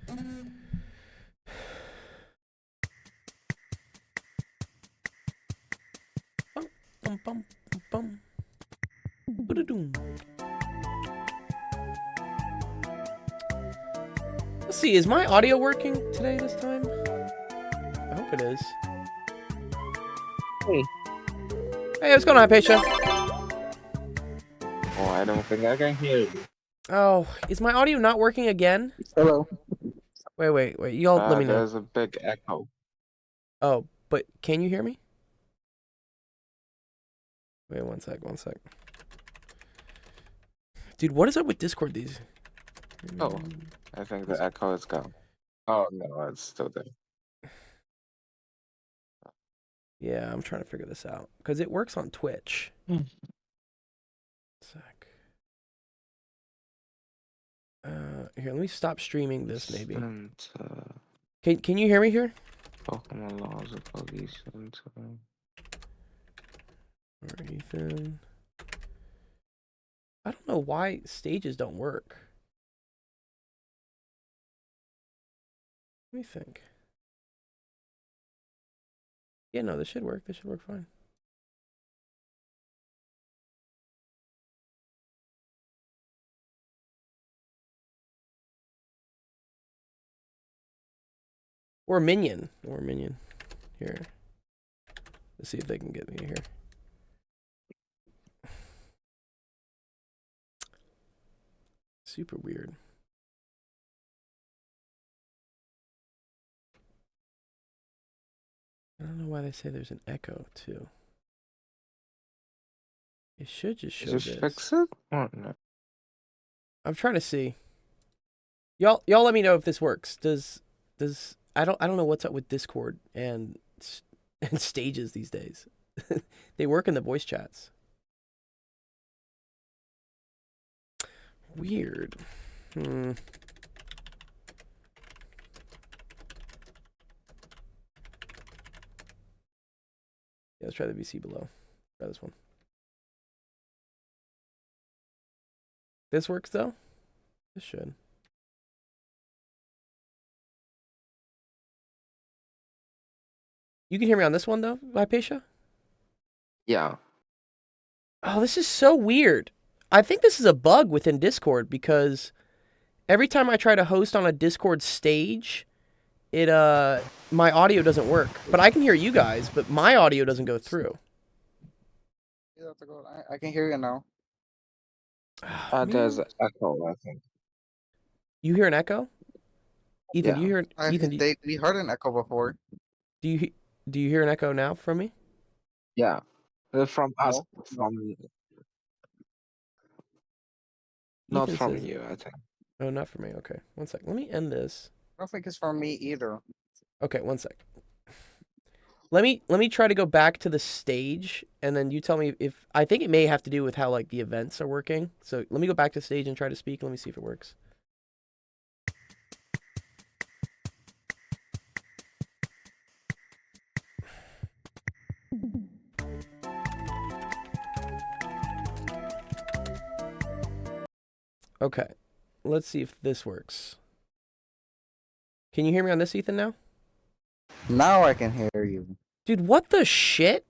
Bum, bum, bum, bum. Ba-da-doom. Let's see, is my audio working today this time? I hope it is. Hey. Hey, what's going on, Paisha? Oh, I don't think I can hear you. Oh, is my audio not working again? Hello. Wait. Y'all let me know. There's a big echo. Oh, but can you hear me? Wait, one sec. Dude, what is up with Discord these? Oh, I think the echo is gone. Oh, no, it's still there. Yeah, I'm trying to figure this out. Because it works on Twitch. Sec. Here, let me stop streaming this, maybe. Can you hear me here? Pokemon laws of Pokey Center. Or Ethan. I don't know why stages don't work. Let me think. Yeah, no, this should work. This should work fine. Or Minion. Here. Let's see if they can get me here. Super weird. I don't know why they say there's an echo, too. It should just show Just this. fix it? Or no? I'm trying to see. Y'all let me know if this works. Does I don't know what's up with Discord and stages these days. They work in the voice chats. Weird. Yeah, let's try the VC below. Try this one. This works though? This should. You can hear me on this one though, Hypatia? Yeah. Oh, this is so weird. I think this is a bug within Discord because every time I try to host on a Discord stage, it my audio doesn't work. But I can hear you guys, but my audio doesn't go through. I can hear you now. There's an echo, I think. You hear an echo? Ethan, Yeah. do you hear Ethan? We heard an echo before. Do you hear an echo now from me? Yeah. From us. No. From not Ethan from says, you, I think. oh, not from me. Okay, one sec. Let me end this. I don't think it's from me either. Okay, one sec. Let me try to go back to the stage, and then you tell me if I think it may have to do with how like the events are working. So let me go back to the stage and try to speak. Let me see if it works. Okay, let's see if this works. Can you hear me on this, Ethan, now? Now I can hear you. Dude, what the shit?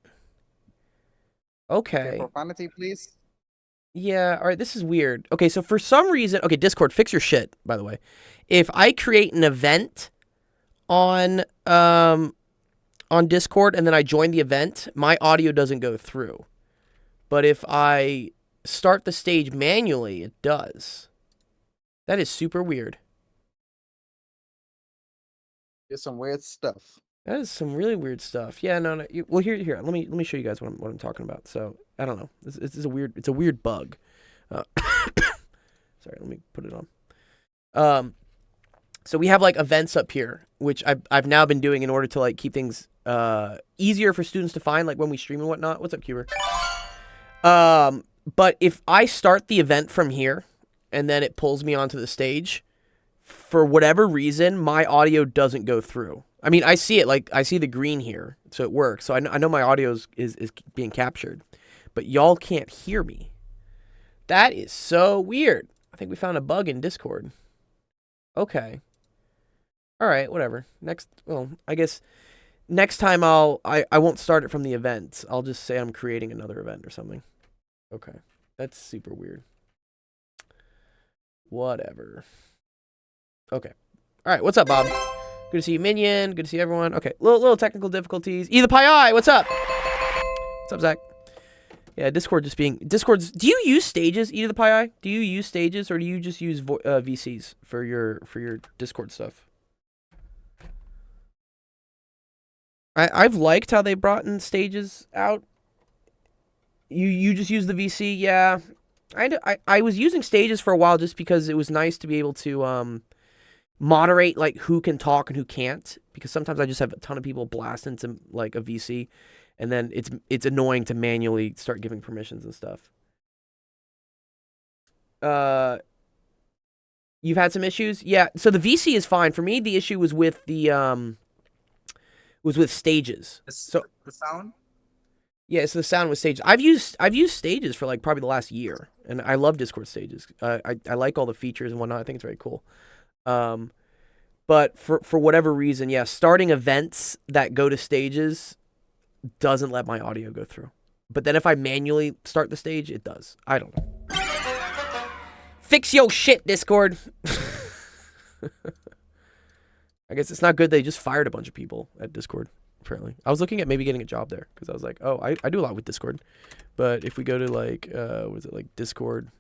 Okay. Profanity, please. Yeah, all right, this is weird. Okay, so for some reason, okay, Discord, fix your shit, by the way. If I create an event on Discord and then I join the event, my audio doesn't go through. But if I start the stage manually, it does. That is super weird. It's some weird stuff. That is some really weird stuff. Yeah, no. Well, here. Let me show you guys what I'm talking about. So I don't know. This is a weird. It's a weird bug. Sorry, let me put it on. So we have like events up here, which I've now been doing in order to like keep things easier for students to find, like when we stream and whatnot. What's up, Cuber? But if I start the event from here, and then it pulls me onto the stage, for whatever reason, my audio doesn't go through. I mean, I see it, like, I see the green here, so it works. So I know my audio is being captured, but y'all can't hear me. That is so weird. I think we found a bug in Discord. Okay. All right, whatever. Well, I guess next time I won't start it from the event. I'll just say I'm creating another event or something. Okay. That's super weird. Whatever. Okay. All right, what's up, Bob? Good to see you, Minion. Good to see everyone. Okay, little technical difficulties. E the Pi, what's up? What's up, Zach? Yeah, Discord's. Do you use stages, E to the Pi? Do you use stages, or do you just use VCs for your Discord stuff? I've liked how they brought in stages out. You just use the VC, yeah. I was using stages for a while just because it was nice to be able to moderate like who can talk and who can't, because sometimes I just have a ton of people blast into like a VC, and then it's annoying to manually start giving permissions and stuff. You've had some issues? Yeah, so the VC is fine. For me, the issue was with the stages. So the sound. yeah, so the sound was stages. I've used stages for like probably the last year, and I love Discord stages. I like all the features and whatnot. I think it's very cool. But for whatever reason, yeah, starting events that go to stages doesn't let my audio go through. But then if I manually start the stage, it does. I don't know. Fix your shit, Discord. I guess it's not good they just fired a bunch of people at Discord, apparently. I was looking at maybe getting a job there, because I was like, oh, I do a lot with Discord. But if we go to like, what is it, like Discord,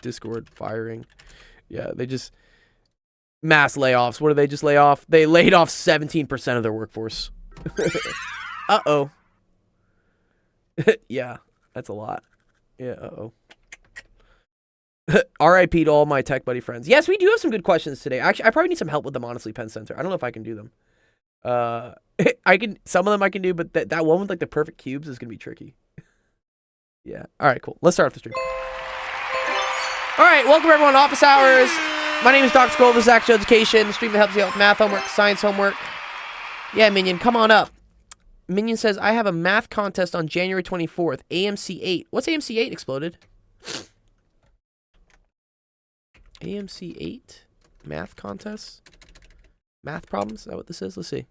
Discord firing, yeah, they just, mass layoffs. What did they just lay off? They laid off 17% of their workforce. Uh-oh. Yeah, that's a lot. Yeah, uh-oh. RIP to all my tech buddy friends. Yes, we do have some good questions today. Actually, I probably need some help with them, honestly, Penn Center. I don't know if I can do them. Some of them I can do, but that one with like the perfect cubes is gonna be tricky. Yeah. All right, cool. Let's start off the stream. All right, welcome everyone to Office Hours. My name is Dr. Gold. This is Actual Education, the stream that helps you out with math homework, science homework. Yeah, Minion, come on up. Minion says, I have a math contest on January 24th, AMC 8. What's AMC 8 exploded? AMC 8? Math contest? Math problems? Is that what this is? Let's see.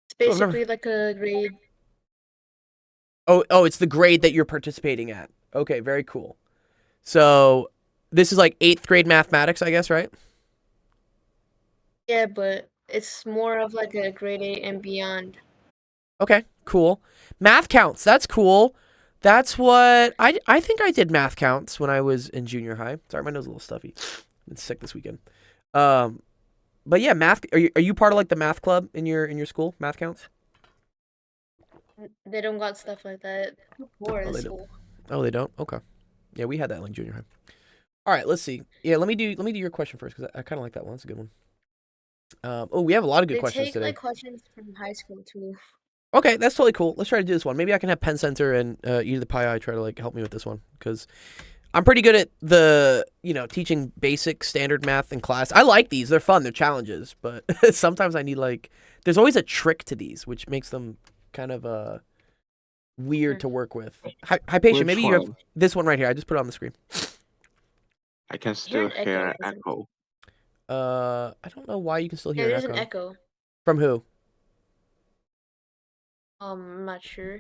It's basically like a grade. Oh, it's the grade that you're participating at. Okay, very cool. So, this is like 8th grade mathematics, I guess, right? Yeah, but it's more of like a grade 8 and beyond. Okay, cool. Math counts. That's cool. That's what I think I did math counts when I was in junior high. Sorry, my nose is a little stuffy. Been sick this weekend. But yeah, math. Are you part of like the math club in your school? Math counts. They don't got stuff like that. Or they school. Oh, they don't. Okay. Yeah, we had that in like junior high. All right, let's see. Yeah, let me do your question first, because I kind of like that one. It's a good one. Oh, we have a lot of good questions take today. like questions from high school too. Okay, that's totally cool. Let's try to do this one. Maybe I can have Penn Center and E to the Pi try to like help me with this one, because I'm pretty good at the teaching basic standard math in class. I like these; they're fun, they're challenges. But sometimes I need like there's always a trick to these, which makes them kind of weird to work with. Hypatia, maybe you have this one right here. I just put it on the screen. I can still hear an echo. I don't know why you can still hear there's an an echo. From who? I'm not sure.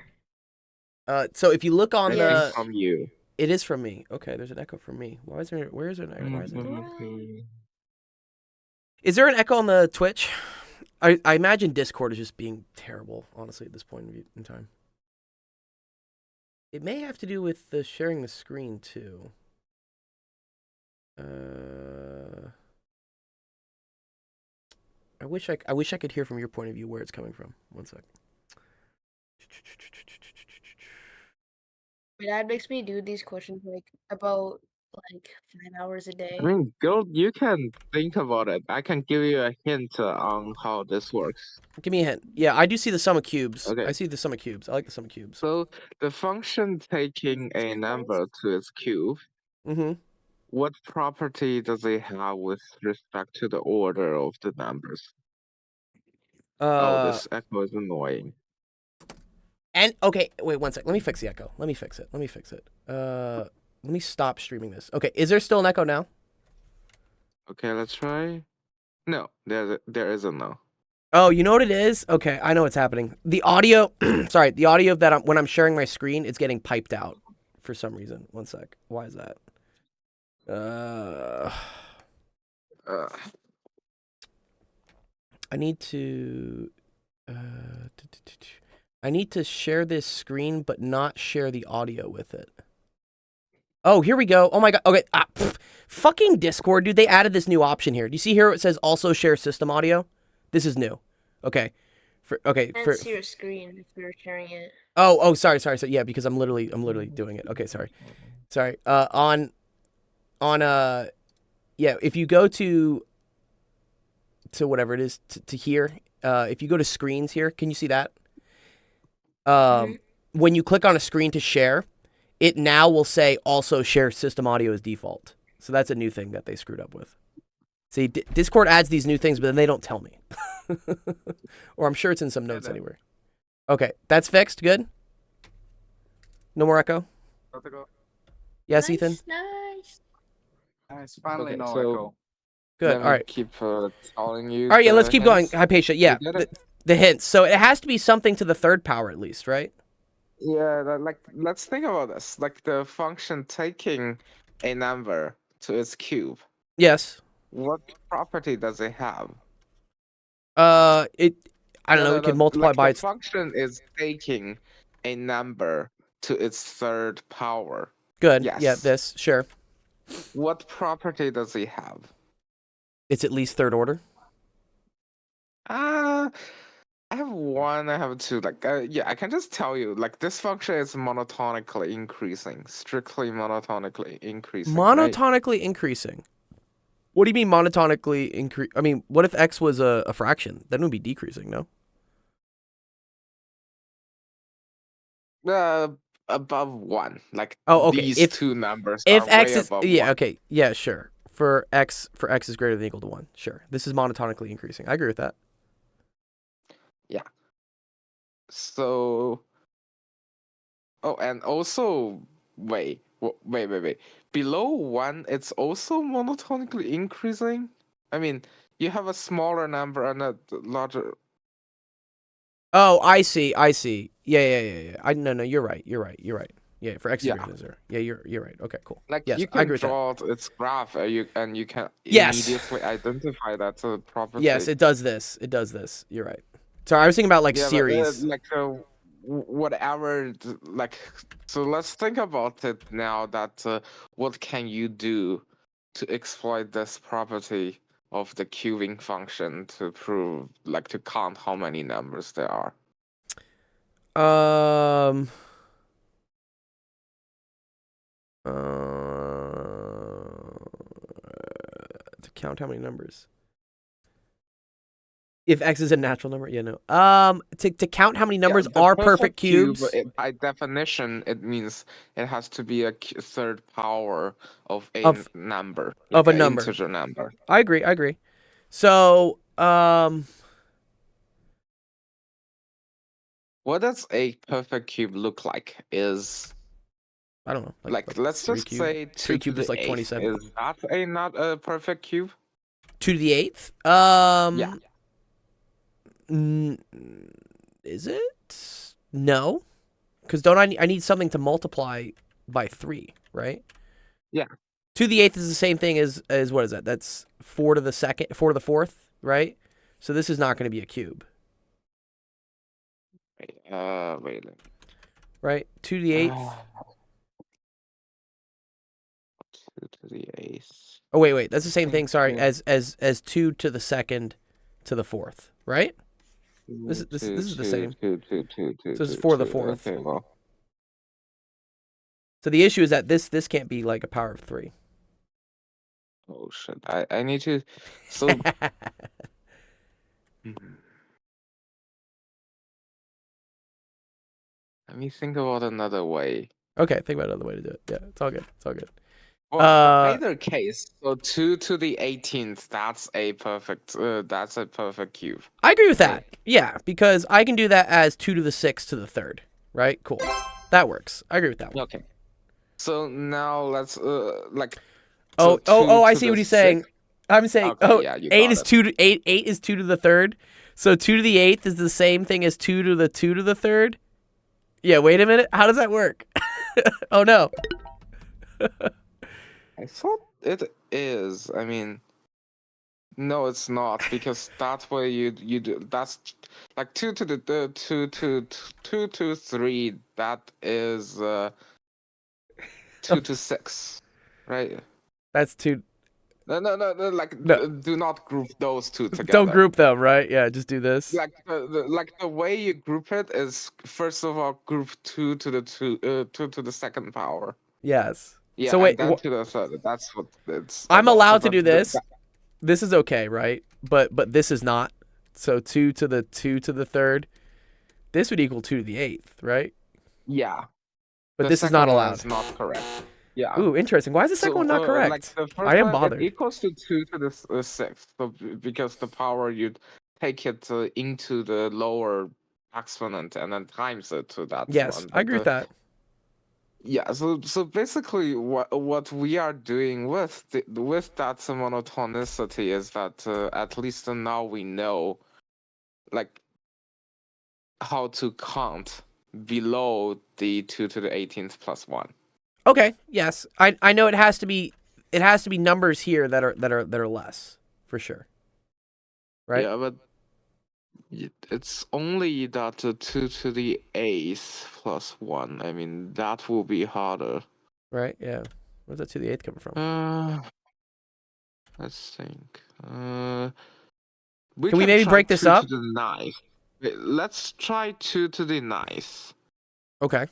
So if you look on the, from you. It is from me. Okay, there's an echo from me. Where is there an echo? Why is it? Is there an echo on the Twitch? I imagine Discord is just being terrible, honestly, at this point in time. It may have to do with the sharing the screen too. I wish I could hear from your point of view where it's coming from. One sec. My dad makes me do these questions like about 5 hours a day. I mean, girl, you can think about it. I can give you a hint on how this works. Give me a hint. Yeah, I do see the sum of cubes. Okay. I see the sum of cubes. I like the sum of cubes. So the function taking a number to its cube, what property does it have with respect to the order of the numbers? This echo is annoying. And okay, wait 1 sec. Let me fix the echo. Let me fix it. Let me stop streaming this. Okay, is there still an echo now? Okay, let's try. No, there isn't no. Oh, you know what it is? Okay, I know what's happening. The audio, sorry, the audio that when I'm sharing my screen, it's getting piped out for some reason. One sec. Why is that? Uh, I need to. I need to share this screen, but not share the audio with it. Oh, here we go. Oh my god. Okay. Fucking Discord, dude. They added this new option here. Do you see here? It says also share system audio. This is new. Okay. I can't see your screen if you're sharing it. Oh, sorry. Yeah, because I'm literally doing it. Okay, sorry. Yeah, if you go to whatever it is to here, if you go to screens here, can you see that? When you click on a screen to share, it now will say also share system audio as default. So that's a new thing that they screwed up with. See, Discord adds these new things, but then they don't tell me. Or I'm sure it's in some notes anywhere. Okay, that's fixed. Good. No more echo. Yes, Nice, Ethan. Nice. Nice. Finally, Okay, no so- echo. Good. Let All me right. keep telling you. All right. Yeah. the Let's keep going. hints. Hypatia. Yeah. You get it? The hints. So it has to be something to the third power at least, right? Yeah, like let's think about this. Like the function taking a number to its cube. Yes. What property does it have? I don't know. No, It can no, multiply like by the its. function is taking a number to its third power. Good. Yeah. Yes. This. Sure. What property does it have? It's at least third order. I have one, I have two. Like, yeah, I can just tell you, like, this function is monotonically increasing, strictly monotonically increasing. right? Monotonically increasing. What do you mean monotonically increase? I mean, what if x was a fraction? Then it would be decreasing, no? Above one. Like, Oh, okay. these If- two numbers If are x way is above yeah, one. okay, yeah, sure. For x is greater than or equal to 1. Sure. This is monotonically increasing. I agree with that. So, oh, and also, wait. Below one, it's also monotonically increasing. I mean, you have a smaller number and a larger. Oh, I see. Yeah. No, you're right. Yeah, for x is Yeah. greater than 0. Yeah, you're right. Okay, cool. Like Yes, you I can agree with that. draw its graph, and you can Yes. immediately identify that's a property. Yes, it does this. You're right. Sorry, I was thinking about like Yeah, but, series. whatever. Like, so let's think about it now. That what can you do to exploit this property of the cubing function to prove, like, to count how many numbers there are? To count how many numbers. If x is a natural number, yeah, no. To count how many numbers Yeah, the are perfect cube, cubes. by definition, it means it has to be a third power of a Of- number, of like a an number. integer number. I agree. So, What does a perfect cube look like? Is I don't know. like let's 3 just cubed. say 2 3 to cubed the is like 8th. 27. Is that not a perfect cube? 2 to the 8th? Yeah. Is it? No. Because don't I need something to multiply by 3, right? Yeah. 2 to the 8th is the same thing as what is that? That's 4 to the 2nd, 4 to the 4th, right? So this is not going to be a cube, Wait. right? 2 to the 8th. 2 to the 8th. Oh wait, that's the same thing. Sorry, Yeah. as 2 to the 2nd to the 4th, right? This is the same. Two, So it's 4 to the 4th. Okay, well. So the issue is that this can't be like a power of 3. Oh shit! I need to. So. Let me think about another way. Okay, think about another way to do it. Yeah, it's all good. Well, either case, so 2 to the 18th, that's a perfect cube. I agree with that. Yeah, because I can do that as 2 to the 6th to the 3rd, right? Cool. That works. I agree with that one. Okay. So now let's like. Oh, so 2 I to see the what he's saying. 6th. I'm saying, Okay, yeah, you 8 got is it. 2 to 8. 8 is 2 to the third. So 2 to the 8th is the same thing as 2 to the 2 to the third. Yeah, wait a minute. How does that work? Oh no. I thought it is. I mean, no, it's not because that way you do that's like 2 to the 2 to 3. That is 2 to 6, right? That's 2. No. Like, No. do not group those two Don't together. group them, right? Yeah, just do this. Like the way you group it is first of all group 2 to the 2 to the second power. Yes. Yeah, So and wait, then to the third. That's what it's I'm about. allowed to But do this. This is okay, right? But this is not. So 2 to the 2 to the third. This would equal 2 to the 8th, right? yeah, But the this is not second allowed. one's not correct. Yeah. Ooh, interesting. Why is the second one not Like correct? the first I am one, bothered. it equals to 2 to the sixth. So because the power you take it into the lower exponent and then times it to that Yes, one. I agree with that. Yeah, so basically what we are doing with with that monotonicity is that at least now we know like how to count below the 2 to the 18th plus 1. Okay, yes. I know it has to be numbers here that are less, for sure. Right? Yeah, but it's only that 2 to the 8th plus 1. I mean, that will be harder. Right? Yeah. Where's that 2 to the 8th coming from? Let's think. Can we maybe try break this 2 up? to the 9th. Let's try 2 to the 9th. Okay.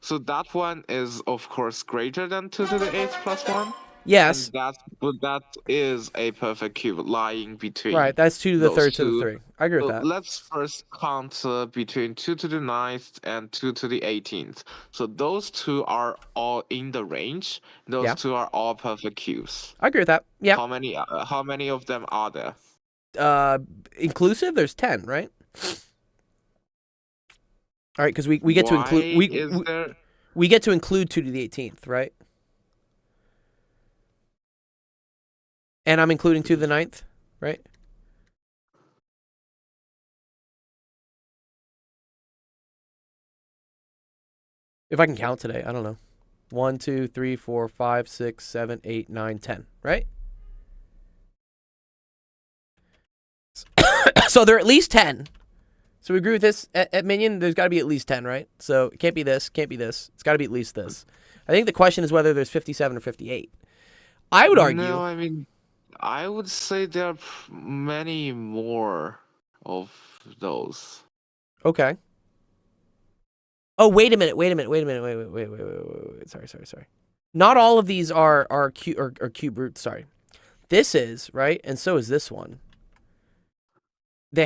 So that one is, of course, greater than 2 to the 8th plus 1. Yes. And that is a perfect cube lying between. Right, that's 2 to the those third to the two. 3. I agree with So that. let's first count between 2 to the 9th and 2 to the 18th. So those two are all in the range. Those Yeah. two are all perfect cubes. I agree with that. Yeah. How many of them are there? Inclusive, there's 10, right? All right, because we get to include we get to include 2 to the 18th, right? And I'm including 2 to the 9th, right? If I can count today, I don't know. 1, 2, 3, 4, 5, 6, 7, 8, 9, 10, right? So there are at least 10. So we agree with this at Minion. There's got to be at least 10, right? So it can't be this, can't be this. It's got to be at least this. I think the question is whether there's 57 or 58. I would argue. No, I mean, I would say there are many more of those. Okay. Oh, wait a minute. Wait. Sorry. Not all of these are cube roots. Sorry. This is, right? And so is this one. They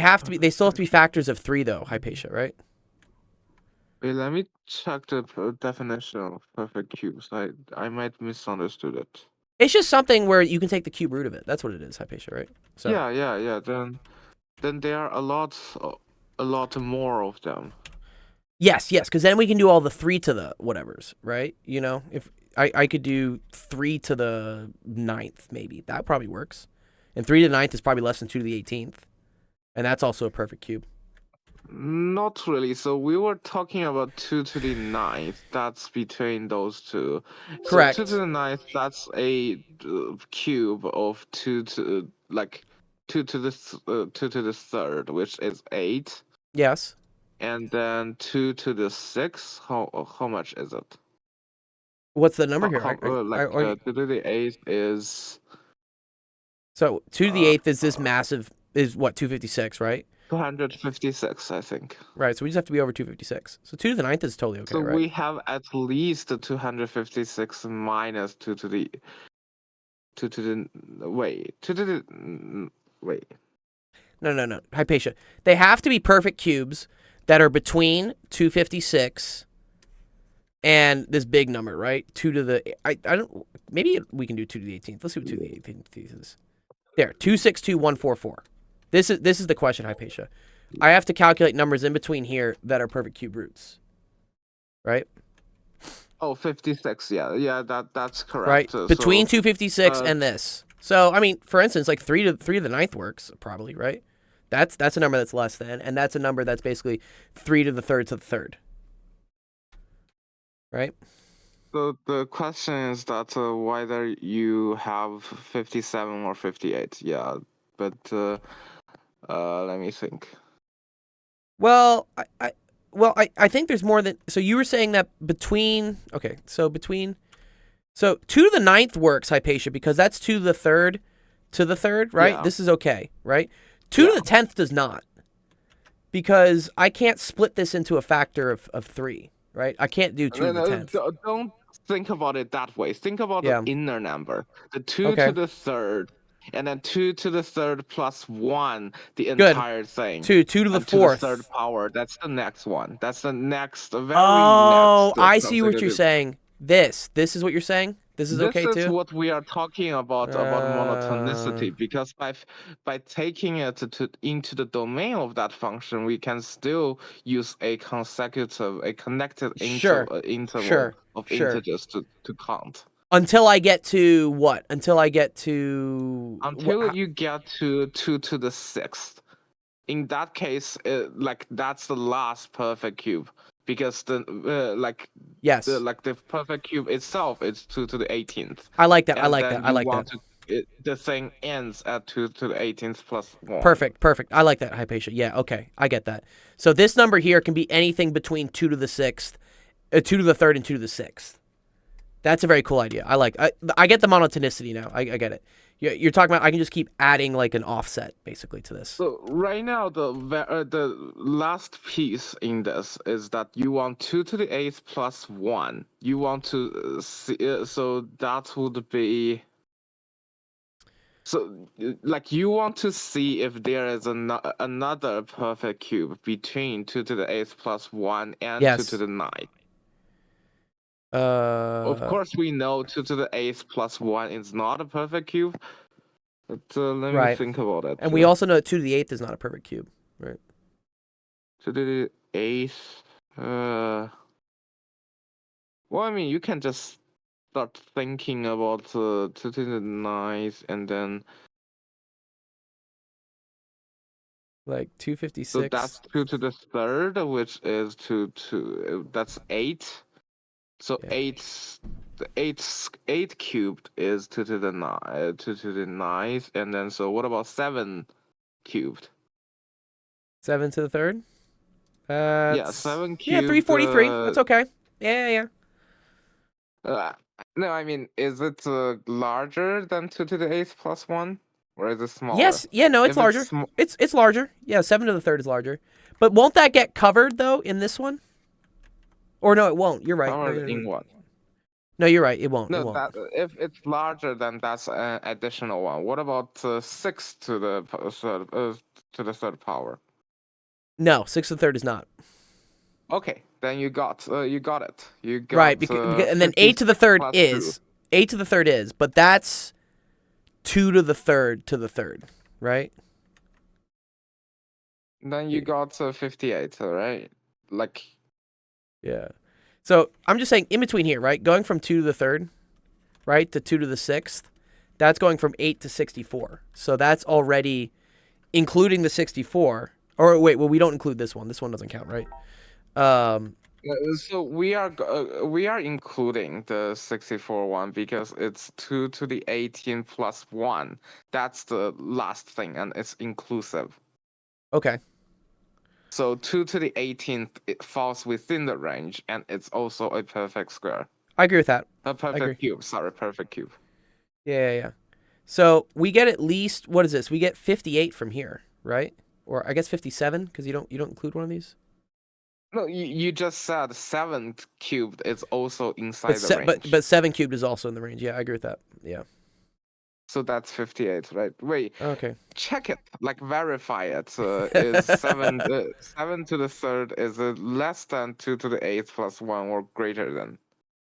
still have to be factors of 3 though, Hypatia, right? Wait, let me check the definition of perfect cubes. I might misunderstood it. It's just something where you can take the cube root of it. That's what it is, Hypatia, right? So Yeah. Then there are a lot more of them. yes, because then we can do all the 3 to the whatevers, right? You know, if I could do 3 to the 9th, maybe. That probably works. And 3 to the 9th is probably less than 2 to the 18th. And that's also a perfect cube. Not really. So we were talking about 2 to the 9th. That's between those two. Correct. So 2 to the 9th, that's a cube of 2 to 2 to the 2 to the third, which is 8. Yes. And then 2 to the 6th, how much is it? What's the number here? 2 to the 8th is... So 2 to the 8th is this massive, is what, 256, right? 256, I think. Right, so we just have to be over 256. So 2 to the 9th is totally okay, So right? we have at least 256 minus 2 to the... Wait. No. Hypatia. They have to be perfect cubes that are between 256 and this big number, right? 2 to the... I don't... Maybe we can do 2 to the 18th. Let's see what 2 to the 18th is. There, 262144. This is the question, Hypatia. I have to calculate numbers in between here that are perfect cube roots. Right? Oh, 56, yeah, that's correct. Right? Between So, 256 and this. So I mean, for instance, like 3 to the ninth works probably, right? That's a number that's less than, and that's a number that's basically 3 to the third, right? The question is that whether you have 57 or 58. Yeah, but let me think. Well, I think there's more than. So you were saying that between. Okay, so between. So 2 to the ninth works, Hypatia, because that's 2 to the third, right? Yeah. This is okay, right? 2 to Yeah. the 10th does not, because I can't split this into a factor of 3, right? I can't do 2 to the 10th. Don't think about it that way. Think about Yeah. the inner number. The 2 Okay. to the third, and then 2 to the third plus 1, the Good. entire thing. 2 to the And to the fourth. third power, that's the next one. That's the next, very Oh, next. I see what you're consecutive. saying. This is what you're saying. This is okay This is too. what we are talking about monotonicity, because by taking it into the domain of that function, we can still use a connected Sure. interval Sure. of Sure. integers to count. Until I get to what? Until I get to Until you get to 2 to the sixth. In that case, that's the last perfect cube, because yes. the perfect cube itself is 2 to the 18th. I like that. I And like then that. I you like want that. the thing ends at 2 to the 18th plus 1. Perfect. I like that, Hypatia. Yeah, okay. I get that. So this number here can be anything between 2 to the 6th, 2 to the 3rd, and 2 to the 6th. That's a very cool idea. I get the monotonicity now. I get it. You're talking about I can just keep adding like an offset basically to this. So right now, the last piece in this is that you want 2 to the 8th plus 1. You want to see, so that would be. So, you want to see if there is another perfect cube between 2 to the 8th plus 1 and 2 Yes. to the 9th. Of course, we know 2 to the 8th plus 1 is not a perfect cube. But let me Right. think about it. And we also know that 2 to the 8th is not a perfect cube, right? 2 to the 8th. Well, I mean, you can just start thinking about 2 to the 9th, and then. Like 256. So that's 2 to the 3rd, which is that's 8. So Yeah. 8 cubed is 2 to the 9th, and then so what about 7 cubed? 7 to the 3rd? Yeah, 7 cubed. Yeah, 343. That's okay. Yeah. No, I mean, is it larger than 2 to the 8th plus 1? Or is it smaller? Yes. Yeah, no, it's If larger. It's larger. Yeah, 7 to the 3rd is larger. But won't that get covered though in this one? Or no, it won't. You're right. Covered in what? No, you're right. It won't. No, It won't. if it's larger, then that's an additional one. What about 6 to the third power? No, 6 to the 3rd is not. Okay, then you got it. You got Right, and then 8 to the 3rd is. 8 to the 3rd is, but that's 2 to the 3rd, right? Then you got 58, right? Yeah. So I'm just saying in between here, right? Going from 2 to the 3rd, right, to 2 to the 6th, that's going from 8 to 64. So that's already including the 64. Or wait, well, we don't include this one. This one doesn't count, right? So we are including the 64 one because it's 2 to the 18 plus 1. That's the last thing, and it's inclusive. Okay. So 2 to the 18th, it falls within the range, and it's also a perfect square. I agree with that. A perfect cube. Sorry, perfect cube. Yeah. So we get at least, what is this? We get 58 from here, right? Or I guess 57 because you don't include one of these. No, you just said 7 cubed is also inside the range. But 7 cubed is also in the range. Yeah, I agree with that. Yeah. So that's 58, right? Wait. Okay. Check it. Verify it. Is 7 7 to the 3rd is less than 2 to the 8th plus 1 or greater than?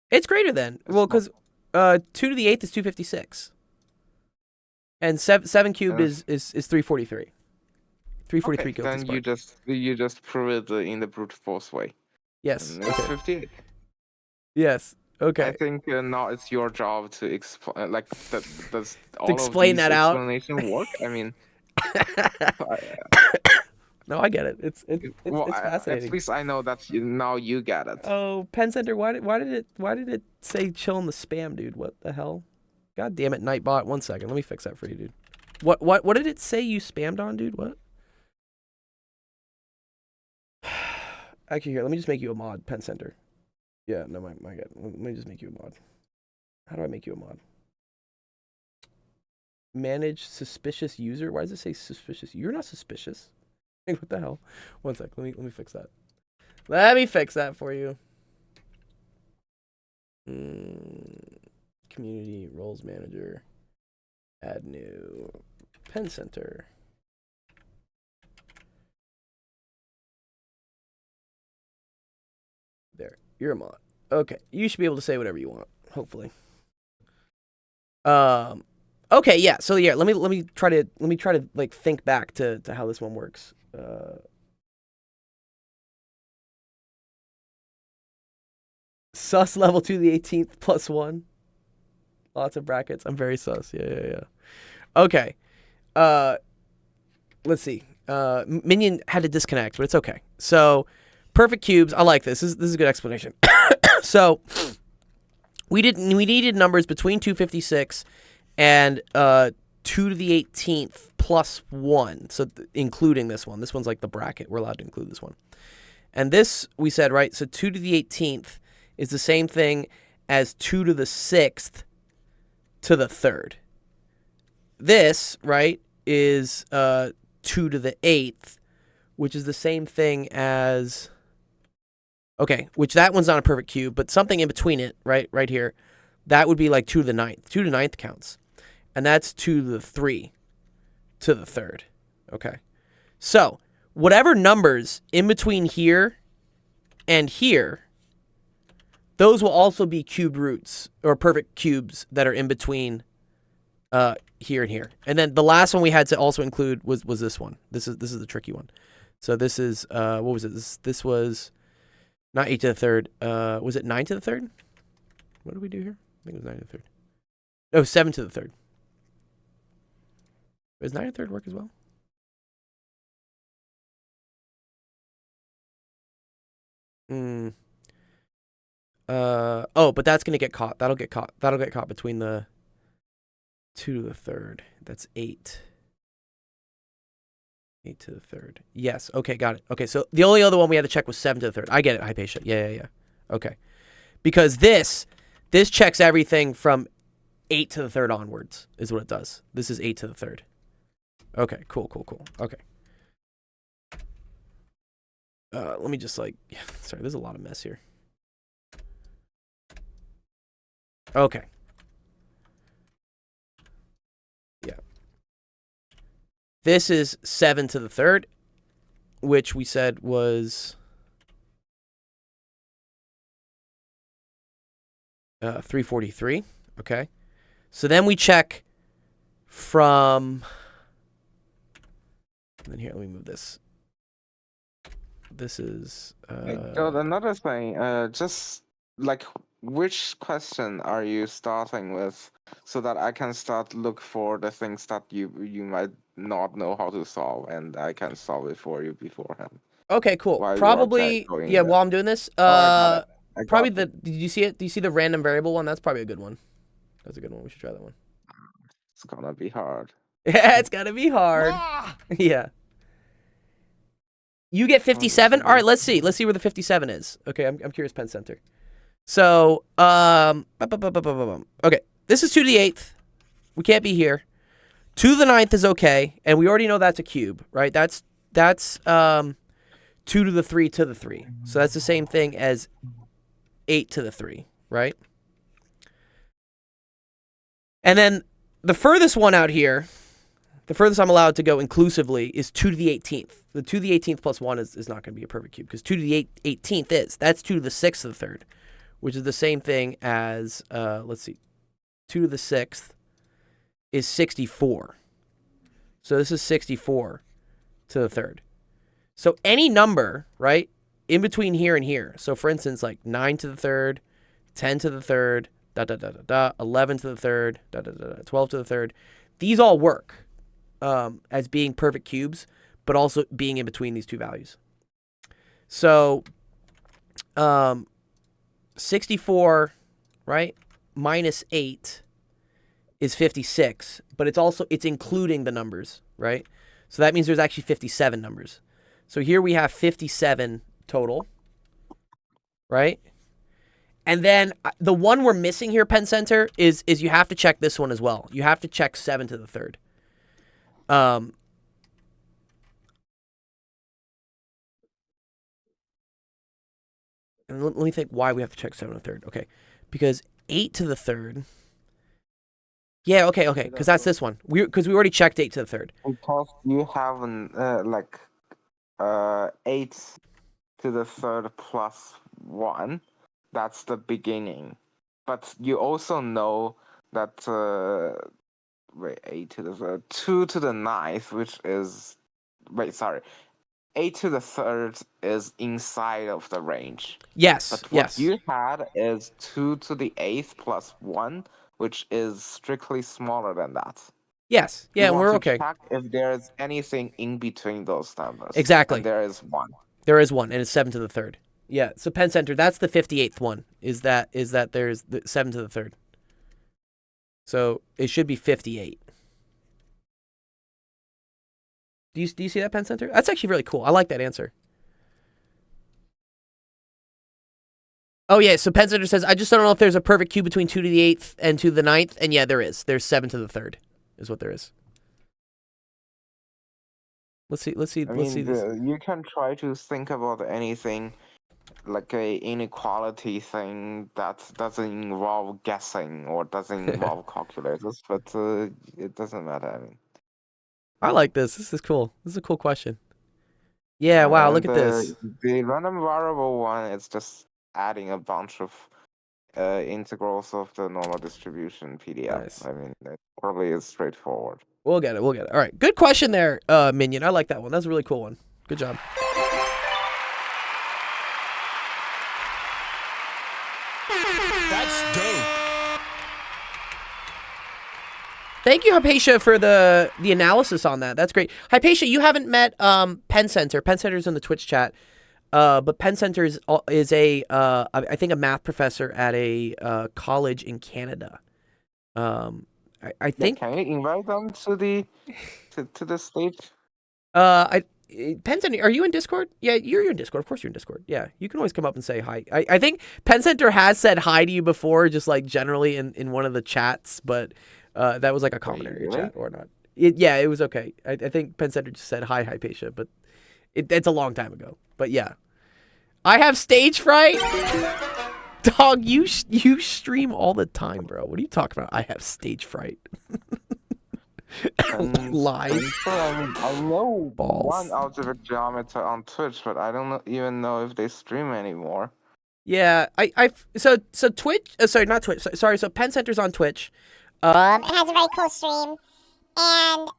It's greater than. Well, because 2 to the 8th is 256. And 7 cubed is 343. 343 okay, kills. Then you just prove it in the brute force way. Yes. And it's 58. Yes. Okay. I think now it's your job to explain. Like, does all explain of these that out. explanation work? I mean, No, I get it. It's well, at fascinating. least I know that now you get it. Oh, Pen Center, why did it say chill in the spam, dude? What the hell? God damn it, Nightbot. 1 second, let me fix that for you, dude. What did it say you spammed on, dude? What? Actually, here, let me just make you a mod, Pen Center. Yeah, no, my God. Let me just make you a mod. How do I make you a mod? Manage suspicious user. Why does it say suspicious? You're not suspicious. What the hell? 1 sec. Let me fix that. Let me fix that for you. Community roles manager. Add new. Pen Center. There. You're a mod. Okay. You should be able to say whatever you want. Hopefully. Okay, yeah. So yeah, let me try to like think back to how this one works. Sus level 2 to the 18th plus 1. Lots of brackets. I'm very sus. Yeah. Okay. Let's see. Minion had to disconnect, but it's okay. So, perfect cubes. I like this. This is a good explanation. So, we needed numbers between 256 and 2 to the 18th plus 1. So, including this one. This one's like the bracket. We're allowed to include this one. And this, we said, right? So, 2 to the 18th is the same thing as 2 to the 6th to the 3rd. This, right, is 2 to the 8th, which is the same thing as... Okay, which that one's not a perfect cube, but something in between it, right here, that would be like 2 to the 9th. 2 to the 9th counts. And that's 2 to the 3 to the 3rd. Okay. So, whatever numbers in between here and here, those will also be cubed roots, or perfect cubes that are in between here and here. And then the last one we had to also include was this one. This is the tricky one. So this is, what was it? This was not 8 to the 3rd. Was it 9 to the 3rd? What did we do here? I think it was 9 to the 3rd. No, 7 to the 3rd. Does 9 to the 3rd work as well? Oh, but that's gonna get caught. That'll get caught between the 2 to the 3rd. That's 8. 8 to the 3rd. Yes. Okay, got it. Okay, so the only other one we had to check was 7 to the 3rd. I get it, Hypatia. Yeah. Okay. Because this checks everything from 8 to the 3rd onwards, is what it does. This is 8 to the 3rd. Okay, cool. Okay. Let me just sorry, there's a lot of mess here. Okay. Yeah. This is 7 to the 3rd, which we said was 343. Okay. So then we check from... And then here, let me move this. This is... Another thing, just like... Which question are you starting with so that I can start look for the things that you might not know how to solve and I can solve it for you beforehand? Okay, cool. While you are probably, going yeah, there. while I'm doing this, I got it. probably did you see it? Do you see the random variable one? That's probably a good one. That's a good one. We should try that one. It's gonna be hard. Yeah, it's gotta be hard. Yeah. You get 57? All right, let's see. Let's see where the 57 is. Okay, I'm curious, Pen Center. So, okay, this is 2 to the 8th. We can't be here. 2 to the 9th is okay, and we already know that's a cube, right? That's 2 to the 3 to the 3. So that's the same thing as 8 to the 3, right? And then the furthest one out here, the furthest I'm allowed to go inclusively is 2 to the 18th. The 2 to the 18th plus 1 is not going to be a perfect cube because 2 to the 18th is. That's 2 to the 6th to the 3rd, which is the same thing as, let's see, 2 to the 6th is 64. So this is 64 to the 3rd. So any number, right, in between here and here. So for instance, like 9 to the 3rd, 10 to the third, 11 to the third, 12 to the third. These all work as being perfect cubes, but also being in between these two values. So 64, right, minus 8 is 56, but it's including the numbers, right? So that means there's actually 57 numbers. So here we have 57 total, right? And then the one we're missing here, Penn Center, is you have to check this one as well. You have to check 7 to the third. And let me think why we have to check 7 to the third. Okay, because 8 to the third. Yeah, okay, because that's this one. Because we already checked 8 to the third. Because you have an 8 to the third plus 1. That's the beginning. But you also know that 8 to the third, 2 to the ninth, which is 8 to the third is inside of the range. Yes. But what yes. you had is 2 to the eighth plus 1, which is strictly smaller than that. Yes. Yeah, You and want we're to okay. check if there's anything in between those numbers. Exactly. And there is one. There is one, and it's 7 to the third. Yeah. So Penn Center, that's the 58th one. Is that there's the 7 to the third. So it should be 58. Do you see that, Penn Center? That's actually really cool. I like that answer. Oh, yeah. So Penn Center says, I just don't know if there's a perfect cube between 2 to the 8th and 2 to the 9th. And yeah, there is. There's 7 to the 3rd is what there is. Let's see this. You can try to think about anything like a inequality thing that doesn't involve guessing or doesn't involve calculators, but it doesn't matter. I mean, I like this. This is cool. This is a cool question. Yeah, wow, look at this. The random variable one is just adding a bunch of integrals of the normal distribution PDF. Nice. I mean, it probably is straightforward. We'll get it. All right. Good question there, Minion. I like that one. That's a really cool one. Good job. That's dope. Thank you, Hypatia, for the analysis on that. That's great. Hypatia, you haven't met Penn Center. Penn Center's in the Twitch chat. But Penn Center is I think a math professor at a college in Canada. I think. Can you invite them to the stage? Penn Center, are you in Discord? Yeah, you're in Discord. Of course you're in Discord. Yeah, you can always come up and say hi. I think Penn Center has said hi to you before, just like generally in one of the chats, but that was like a common area really? chat or not. It was okay. I think Penn Center just said hi, Hypatia, but it's a long time ago. But yeah. I have stage fright? Dog, you stream all the time, bro. What are you talking about? I have stage fright. Lies. I know Balls. one algebraic geometer on Twitch, but I don't even know if they stream anymore. Yeah, so Twitch, sorry, not Twitch, sorry, so Penn Center's on Twitch. It has a very cool stream, and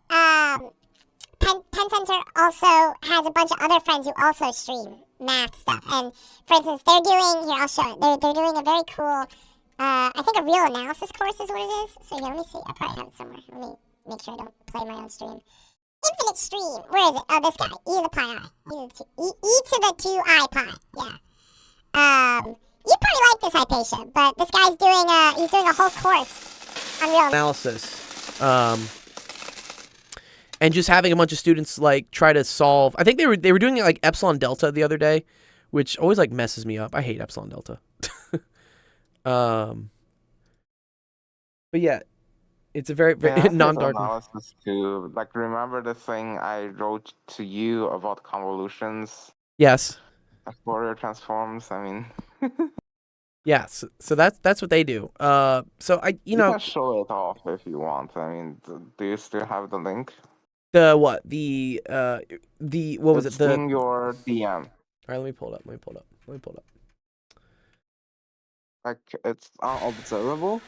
Penn Center also has a bunch of other friends who also stream math stuff. And for instance, they're doing here. I'll show it. They're doing a very cool. I think a real analysis course is what it is. So here, let me see. I probably have it somewhere. Let me make sure I don't play my own stream. Infinite stream. Where is it? Oh, this guy. E to the pi I. E to the 2I pi. Yeah. You probably like this, Hypatia, but this guy's doing a whole course on real analysis. And just having a bunch of students like try to solve. I think they were doing it like epsilon delta the other day, which always like messes me up. I hate epsilon delta. But yeah, it's a very non-dark analysis too. Like, remember the thing I wrote to you about convolutions? Yes. Fourier transforms. I mean. Yeah, so that's what they do. So you know, can show it off if you want. I mean, do you still have the link? The what? The what was it's it? In your DM. All right, let me pull it up. Like, it's unobservable.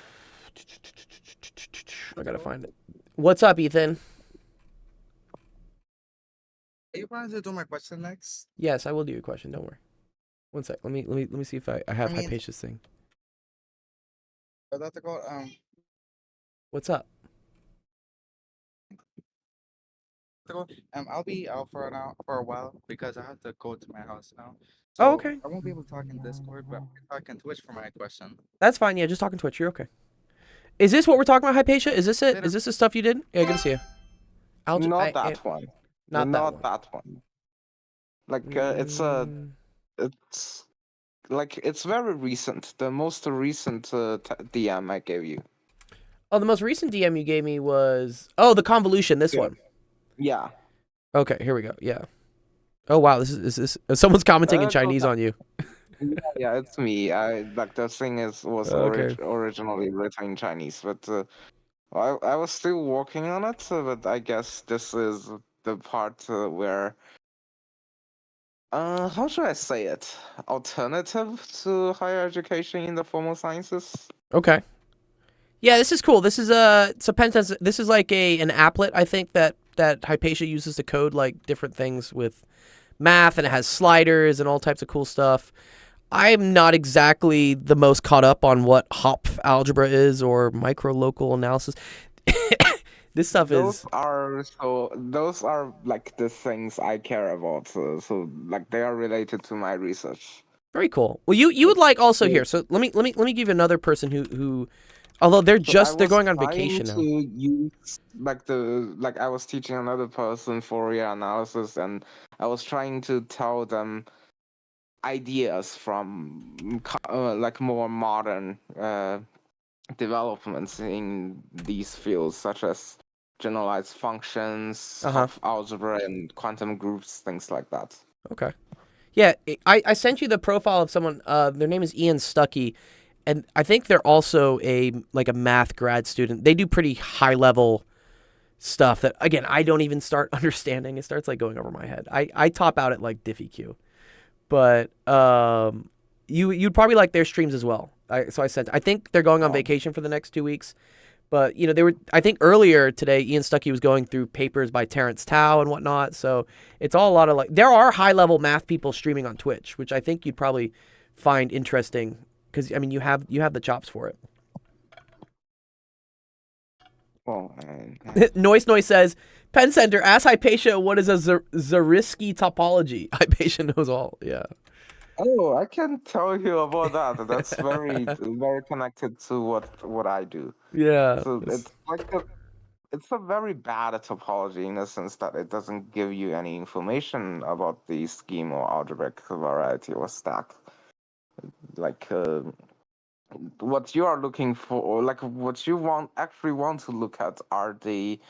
I gotta find it. What's up, Ethan? Are you planning to do my question next? Yes, I will do your question. Don't worry. One sec. Let me see if I have I mean- Hypatia's thing. Dr. Gold, What's up? I'll be out for for a while because I have to go to my house now. Oh, So okay. I won't be able to talk in Discord, but I can talk in Twitch for my question. That's fine. Yeah, just talking Twitch. You're okay. Is this what we're talking about, Hypatia? Is this it? Later. Is this the stuff you did? Yeah, good to see you. Not that one. Not that one. That one. Like Mm, it's like it's very recent. The most recent DM I gave you. Oh, the most recent DM you gave me was the convolution. This Yeah. one. Yeah. Okay, here we go. Yeah. Oh wow, this is someone's commenting in Go Chinese back. on you. Yeah, it's me. I like the thing was Okay. originally written in Chinese, but I was still working on it. But I guess this is the part where how should I say it? Alternative to higher education in the formal sciences. Okay. Yeah, this is cool. This is so Pentest. This is like an applet. I think that Hypatia uses to code like different things with math, and it has sliders and all types of cool stuff. I'm not exactly the most caught up on what Hopf algebra is or micro local analysis. This stuff Those is are like the things I care about. So like they are related to my research. very cool. Well, you would like also Yeah. here. So let me give you another person who although they're So they're I going was on trying vacation now. to use like I was teaching another person Fourier analysis, and I was trying to tell them ideas from like more modern developments in these fields, such as generalized functions, Hopf algebra, and quantum groups, things like that. Okay. Yeah, I sent you the profile of someone. Their name is Ian Stuckey, and I think they're also a math grad student. They do pretty high level stuff that again I don't even start understanding. It starts like going over my head. I top out at like Diffie Q, but you'd probably like their streams as well. So I said I think they're going on vacation for the next 2 weeks. But they were. I think earlier today, Ian Stuckey was going through papers by Terrence Tao and whatnot. So it's all a lot of like. There are high level math people streaming on Twitch, which I think you'd probably find interesting because I mean you have the chops for it. Well, Noise says, Penn Center, ask Hypatia what is a Zariski topology. Hypatia knows all. Yeah. oh, I can tell you about that. That's very very connected to what I do. Yeah. So it's like it's a very bad topology in the sense that it doesn't give you any information about the scheme or algebraic variety or stack. Like what you are looking for, or like what you actually want to look at, are the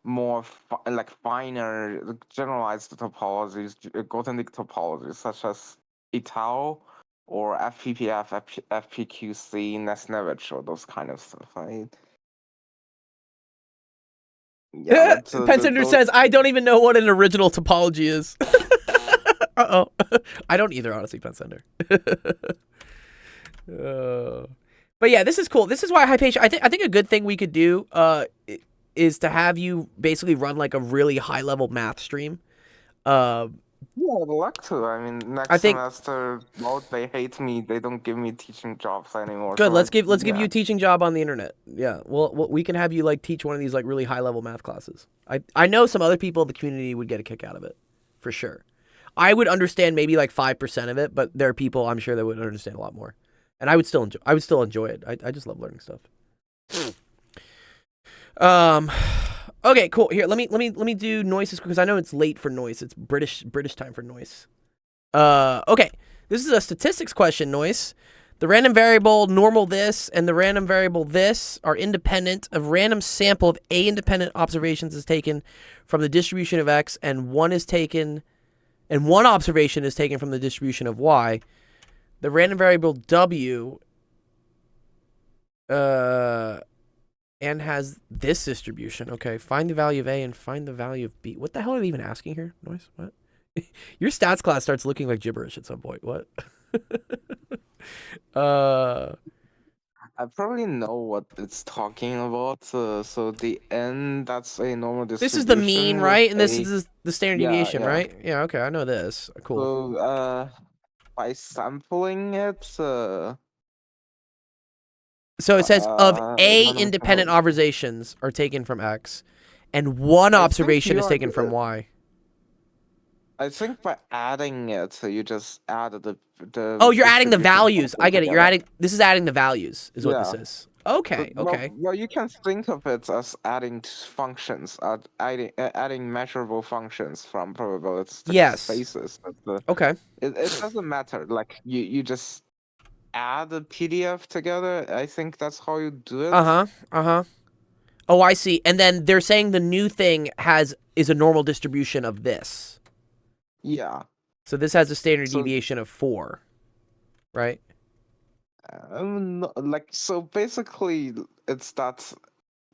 more like finer generalized topologies, Grothendieck topologies, such as Itau or FPPF, FPQC, Nesnevich, or those kind of stuff. Yeah, but, Penn Center says, I don't even know what an original topology is. Uh-oh. I don't either, honestly, Penn Center. But yeah, this is cool. This is why Hypatia, I think a good thing we could do is to have you basically run like a really high level math stream. Yeah, I'd like to. I mean, next think- semester, well, they hate me. They don't give me teaching jobs anymore. Good. so Let's I- give you a teaching job on the internet. Yeah. Well, we can have you like teach one of these like really high level math classes. I know some other people in the community would get a kick out of it, for sure. I would understand maybe like 5% of it, but there are people I'm sure that would understand a lot more, and I would still enjoy it. I just love learning stuff. Okay, cool. Here, let me do noises because I know it's late for noise. It's British time for noise. Okay. This is a statistics question, noise. The random variable normal this and the random variable this are independent. A random sample of A independent observations is taken from the distribution of X, and one observation is taken from the distribution of Y. The random variable W and has this distribution. Okay, find the value of A and find the value of B. What the hell are they even asking here? Noise? What? Your stats class starts looking like gibberish at some point. What? I probably know what it's talking about. So the N, that's a normal distribution. This is the mean, right? And this with is the standard Yeah, deviation, yeah. right? Yeah, okay, I know this. Cool. So by sampling it, So it says of A let me independent count. observations are taken from X, and one I think observation you is are taken from Y. I think by adding it, you just add the Oh, you're adding the distribution values. I function get it. You're together. adding. This is adding the values, is what this Yeah. is. Okay. Okay. Well, you can think of it as adding functions, adding measurable functions from probabilistic Yes. spaces. But Okay. it doesn't matter. Like you just add a PDF together. I think that's how you do it. Uh huh. Uh huh. Oh, I see. And then they're saying the new thing is a normal distribution of this. Yeah. So this has a standard So deviation of 4, right? like so basically it's that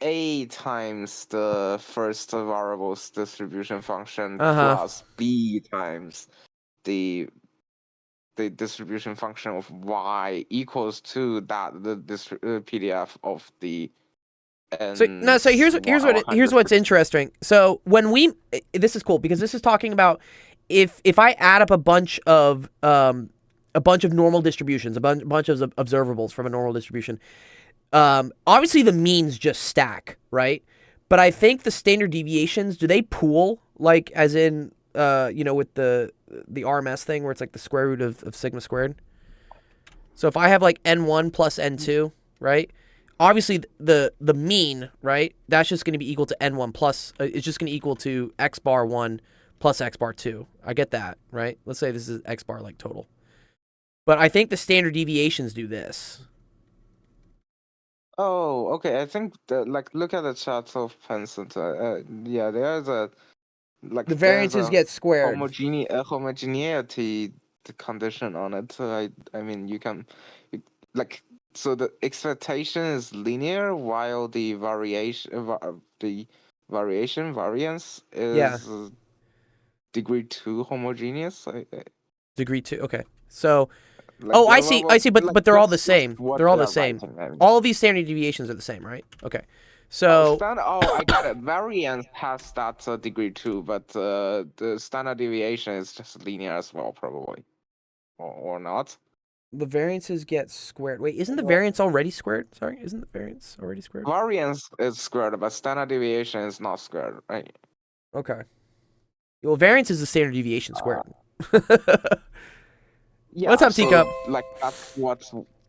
A times the first variable's distribution function Uh huh. plus B times the distribution function of Y equals to the PDF of the So no. So here's what's distribution. interesting. So when this is cool because this is talking about if I add up a bunch of normal distributions, a bunch of observables from a normal distribution. Obviously the means just stack, right? But I think the standard deviations, do they pool, like as in with the RMS thing where it's like the square root of sigma squared? So if I have like n1 plus n2, right? Obviously the mean, right? That's just going to be equal to n1 plus it's just going to equal to x bar 1 plus x bar 2. I get that, right? Let's say this is x bar like total. But I think the standard deviations do this. Oh, okay. I think look at the chart of Pensant. Yeah, there's a The there's variances a get squared. homogeneity condition on it. So I mean you can like so the expectation is linear while the variance Yeah. is degree 2 homogeneous. Degree 2. Okay. So Like oh, I well, see. well, I see, like but they're all the that's same. what They're all they the are same. writing. I mean. All of these standard deviations are the same, right? Okay. Oh, So I got it. Variance has that degree too, but the standard deviation is just linear as well, probably, or not. the variances get squared. Wait, isn't the variance already squared? Sorry, isn't the variance already squared? Variance is squared, but standard deviation is not squared, right? Okay. Well, variance is the standard deviation squared. Yeah. What's up, So Teacup? like that's what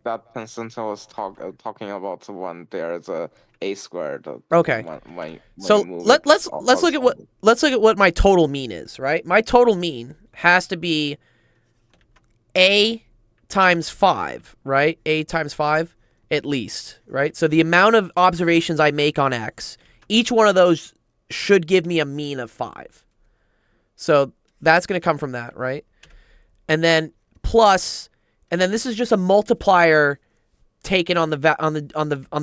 that Pensanta was talking about when there's a squared. Okay. When you So move it let's look at horizontally. what my total mean is, right? My total mean has to be A times 5, right? A times 5 at least, right? So the amount of observations I make on X, each one of those should give me a mean of 5. So that's going to come from that, right? And then plus, and then this is just a multiplier taken on the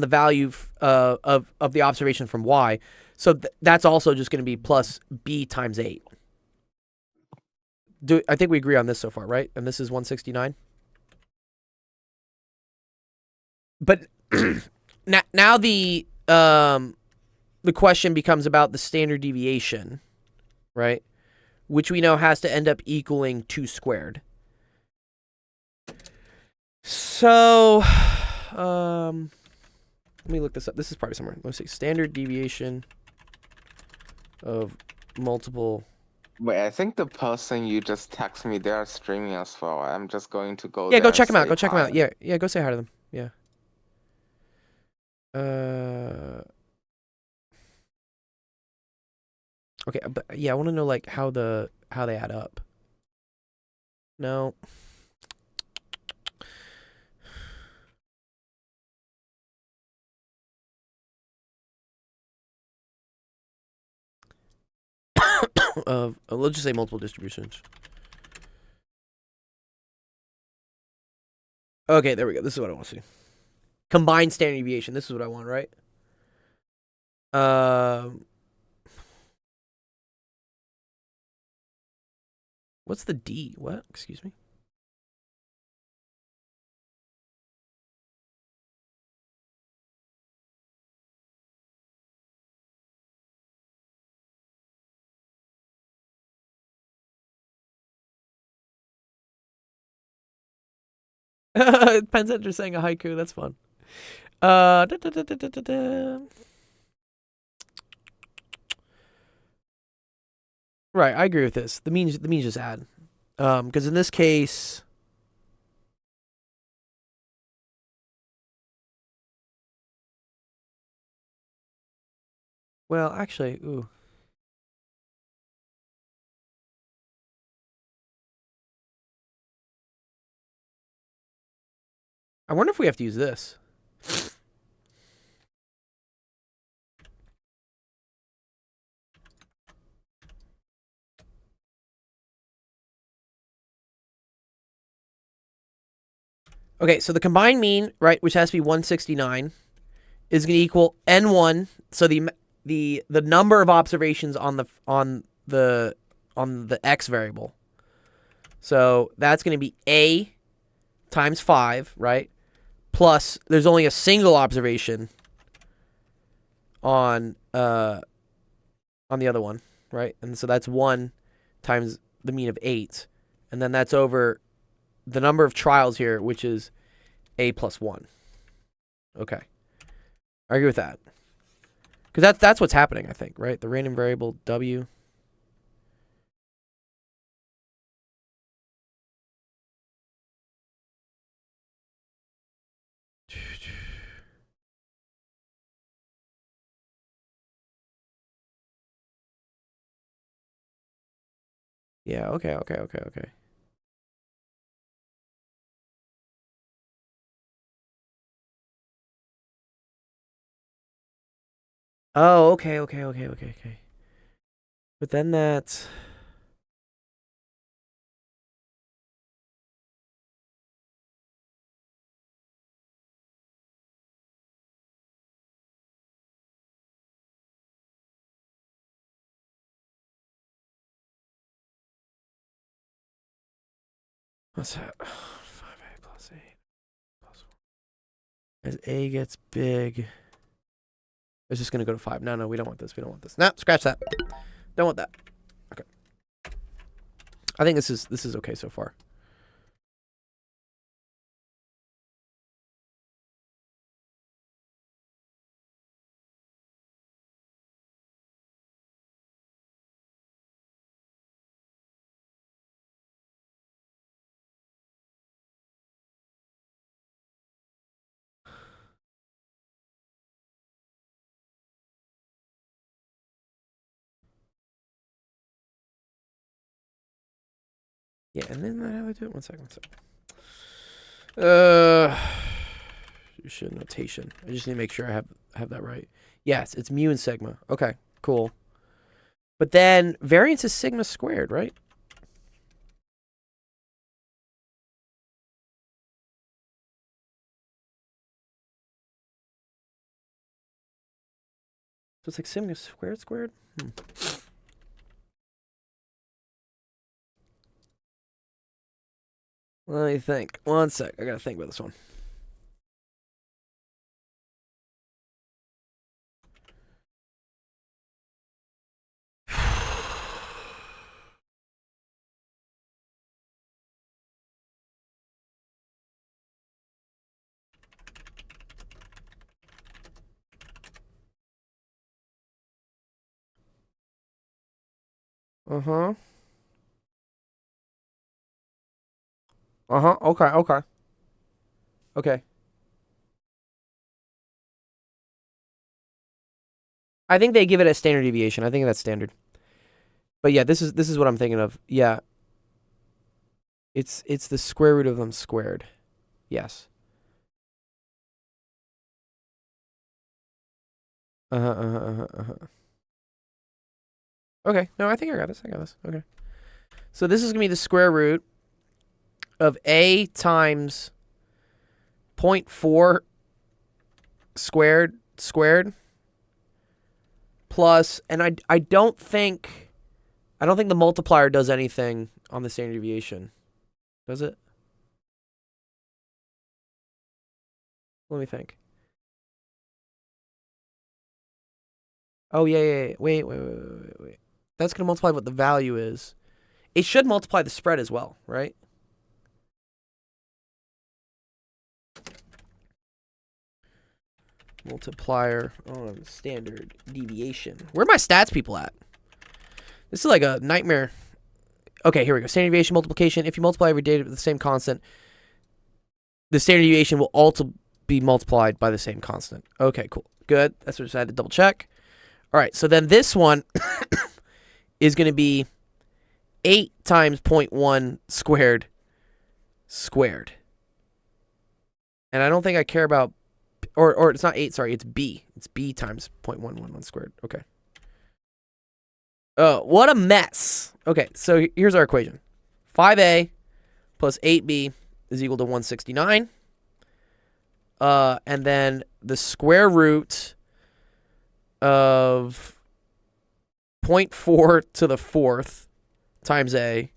value of the observation from Y. So that's also just going to be plus B times 8. I think we agree on this so far, right? And this is 169. But now the question becomes about the standard deviation, right? Which we know has to end up equaling 2 squared. So, let me look this up. This is probably somewhere. Let's see. Standard deviation of multiple. Wait, I think the person you just text me, they are streaming as well. I'm just going to go Yeah, there go and check them out. say Go check them hi. out. Yeah, go say hi to them. Yeah. Okay, but yeah, I want to know like how they add up. No. Let's just say multiple distributions. Okay, there we go. This is what I want to see. Combined standard deviation. This is what I want, right? What's the D? What? Excuse me. Penn Center saying a haiku. That's fun. Da, da, da, da, da, da, da. Right, I agree with this. The means just add. Because in this case, well, actually, ooh. I wonder if we have to use this. Okay, so the combined mean, right, which has to be 169, is going to equal n1. So the number of observations on the x variable. So that's going to be a times 5, right? Plus there's only a single observation on the other one, right? And so that's 1 times the mean of 8. And then that's over the number of trials here, which is a plus 1. Okay. I agree with that. Because that's what's happening, I think, right? The random variable w. Yeah, okay. Oh, okay. But then that's... What's that? 5a plus 8 plus 1. As a gets big... It's just going to go to 5. No, we don't want this. Nah, scratch that. Don't want that. Okay. I think this is okay so far. Yeah, and then how do I do it? One second. Should notation. I just need to make sure I have that right. Yes, it's mu and sigma. Okay, cool. But then variance is sigma squared, right? So it's like sigma squared? Let me think. One sec. I gotta think about this one. Uh-huh. Uh-huh. Okay. Okay. I think they give it a standard deviation. I think that's standard. But yeah, this is what I'm thinking of. Yeah. It's the square root of them squared. Yes. Uh-huh. Okay. No, I think I got this. Okay. So this is going to be the square root of a times 0.4 squared plus, and I don't think the multiplier does anything on the standard deviation. Does it? Let me think. Oh, yeah. Wait. That's going to multiply what the value is. It should multiply the spread as well, right? multiplier on standard deviation. Where are my stats people at? This is like a nightmare. Okay, here we go. Standard deviation multiplication. If you multiply every data with the same constant, the standard deviation will also be multiplied by the same constant. Okay, cool. Good. That's what I just had to double check. All right, so then this one is going to be 8 times 0.1 squared. And I don't think I care about, or it's not 8, sorry, it's b. It's b times 0.111 squared. Okay. Oh, what a mess. Okay, so here's our equation. 5a plus 8b is equal to 169. And then the square root of 0.4 to the 4th times a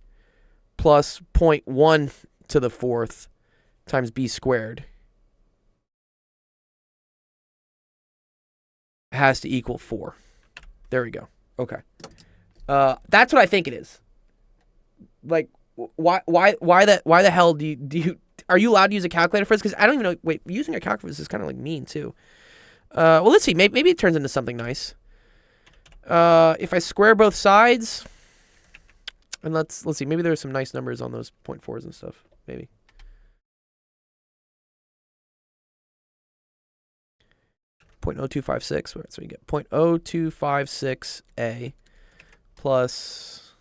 plus 0.1 to the 4th times b squared has to equal 4. There we go. Okay. That's what I think it is. Like, why the hell do you are you allowed to use a calculator for this? Because I don't even know. Wait, using a calculator is kind of like mean too. Well, let's see. Maybe it turns into something nice. If I square both sides, and let's see. Maybe there's some nice numbers on those 0.4s and stuff. Maybe. .0256. So you get 0.0256a plus.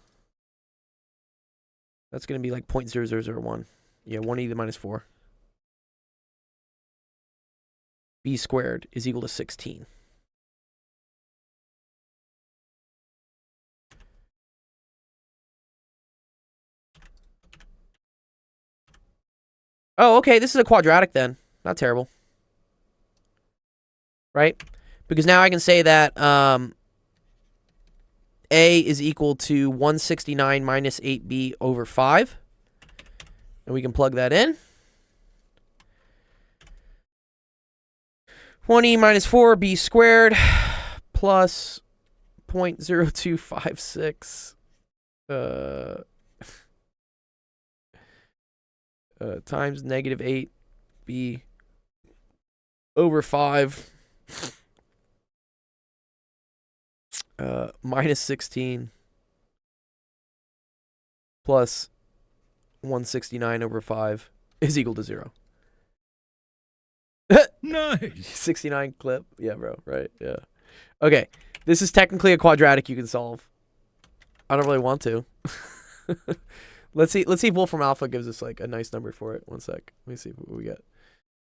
That's going to be like 0.0001. Yeah, 180 minus 4. B squared is equal to 16. Oh, okay. This is a quadratic then. Not terrible. Right? Because now I can say that A is equal to 169 minus 8b over 5. And we can plug that in. 20 minus 4b squared plus 0.0256 times negative 8b over 5 minus 16 plus 169 over 5 is equal to 0. Nice. 69 clip. Yeah, bro. Right. Yeah. Okay. This is technically a quadratic you can solve. I don't really want to. Let's see if Wolfram Alpha gives us like a nice number for it. One sec. Let me see what we get.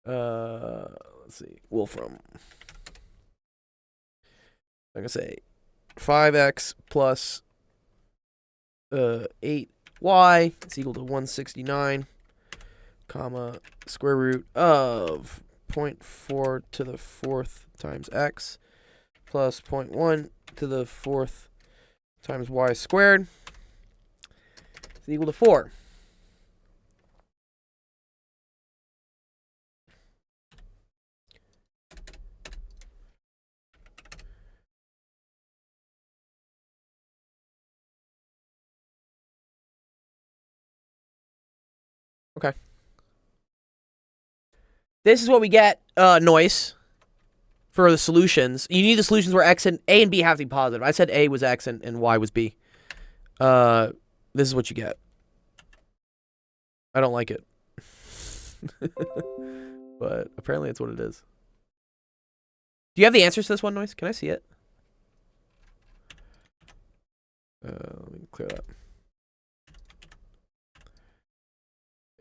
Let's see. Wolfram. I'm gonna say 5x plus 8y is equal to 169, comma, square root of 0.4 to the 4th times x plus 0.1 to the 4th times y squared is equal to 4. Okay. This is what we get, Noise, for the solutions. You need the solutions where x and a and b have to be positive. I said a was x and y was b. This is what you get. I don't like it. But apparently it's what it is. Do you have the answers to this one, Noise? Can I see it? Let me clear that.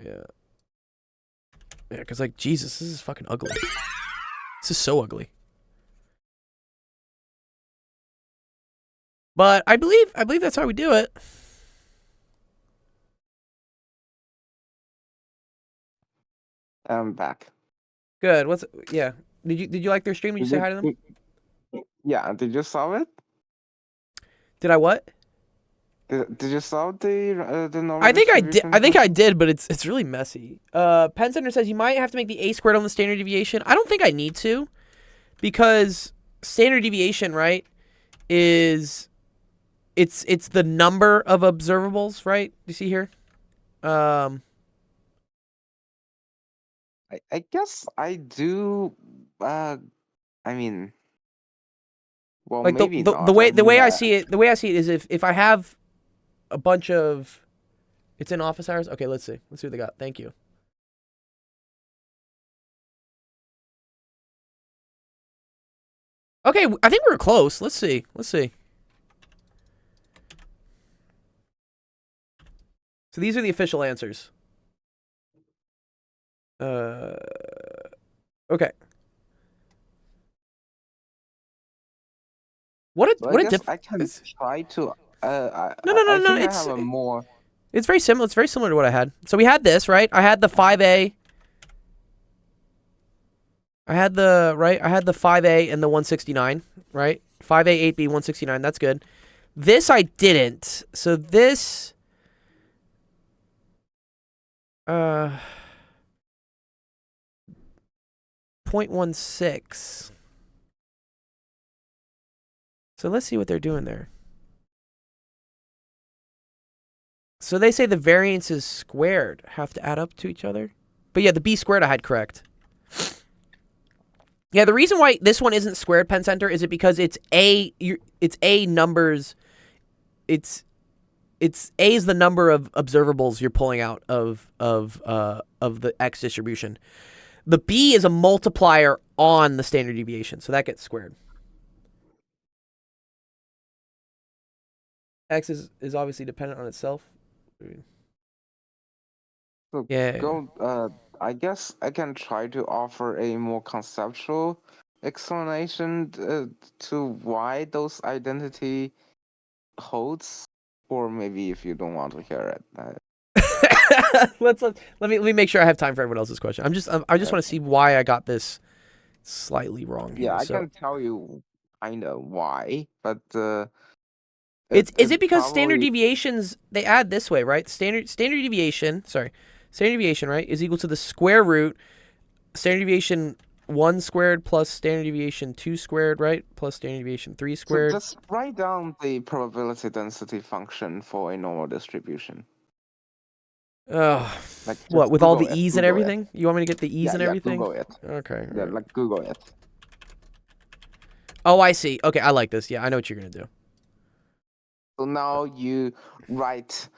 Yeah. Yeah, because, like, Jesus, this is fucking ugly. This is so ugly. But I believe that's how we do it. I'm back. Good. Yeah. Did you like their stream? Did you say hi to them? Yeah, did you solve it? Did I what? Did you solve the normal I think I did. distribution I think I question? did, but it's really messy. Penn Center says you might have to make the a squared on the standard deviation. I don't think I need to, because standard deviation, right, is it's the number of observables, right? You see here. I guess I do I mean, well, Like maybe the not. way I the mean, way I see it, the way I see it is if I have a bunch of, it's in office hours. Okay, let's see. Let's see what they got. Thank you. Okay, I think we were close. Let's see. Let's see. So these are the official answers. Okay. What a so I what a guess diff. I can it's- try to. No. I think I It's have a more. it's very similar. It's very similar to what I had. So we had this, right? I had the 5A. I had the 5A and the 169, right? 5A, 8B, 169. That's good. This I didn't. So this 0.16. So let's see what they're doing there. So they say the variances squared have to add up to each other. But yeah, the B squared I had correct. Yeah, the reason why this one isn't squared, Penn Center, is it because it's A numbers. It's A is the number of observables you're pulling out of the X distribution. The B is a multiplier on the standard deviation, so that gets squared. X is obviously dependent on itself. So Yeah. I guess I can try to offer a more conceptual explanation to why those identity holds, or maybe if you don't want to hear it. let me make sure I have time for everyone else's question. I just want to see why I got this slightly wrong here. Yeah, I so. can tell you kind of why, but Is it because standard probably- deviations they add this way, right? Standard deviation, right, is equal to the square root standard deviation 1 squared plus standard deviation 2 squared, right? Plus standard deviation 3 So squared. just write down the probability density function for a normal distribution. Ugh. Like What, just with all Google the it, E's and Google it. everything? You want me to get the E's and everything? Google it. Okay. Yeah, alright. like Google it. Oh, I see. Okay, I like this. Yeah, I know what you're going to do. So now you write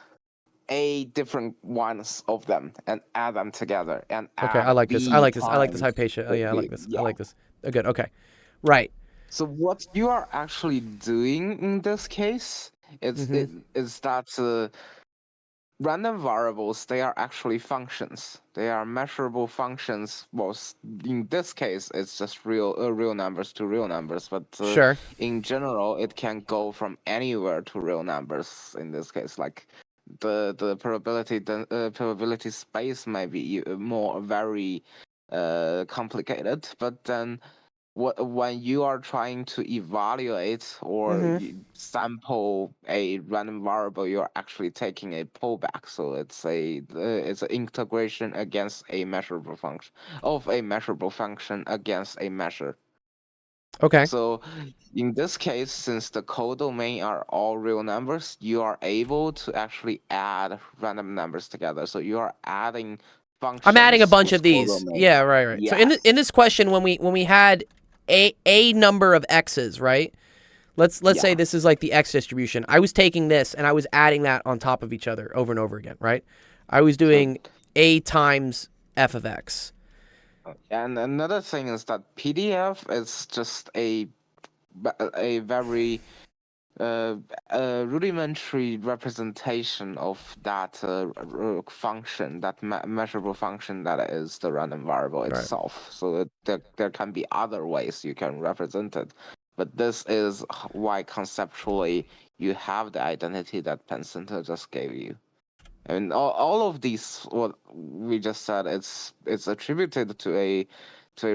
a different ones of them and add them together and Okay, add I like this. B I like this. I like this times Hypatia. Oh, the yeah, I like B. this. Yeah. I like this. Oh, good. Okay. Right. So what you are actually doing in this case is that random variables, they are actually functions. They are measurable functions. Well, in this case, it's just real numbers to real numbers. But Sure. in general, it can go from anywhere to real numbers. In this case, like the probability space might be more very complicated. But then when you are trying to evaluate or sample a random variable, you're actually taking a pullback. So it's an integration against a measurable function against a measure. Okay. So in this case, since the codomain are all real numbers, you are able to actually add random numbers together. So you are adding functions. I'm adding a bunch whose of these. codomain- Yeah, right. So in Yes. this question, when we had a number of x's, right? Let's say Yeah. this is like the x distribution. I was taking this and I was adding that on top of each other over and over again, right? I was doing a times f of x. And another thing is that PDF is just a very rudimentary representation of that function, that measurable function that is the random variable itself. So there can be other ways you can represent it, but this is why conceptually you have the identity that Penn Center just gave you. And all of these, what we just said, it's attributed to a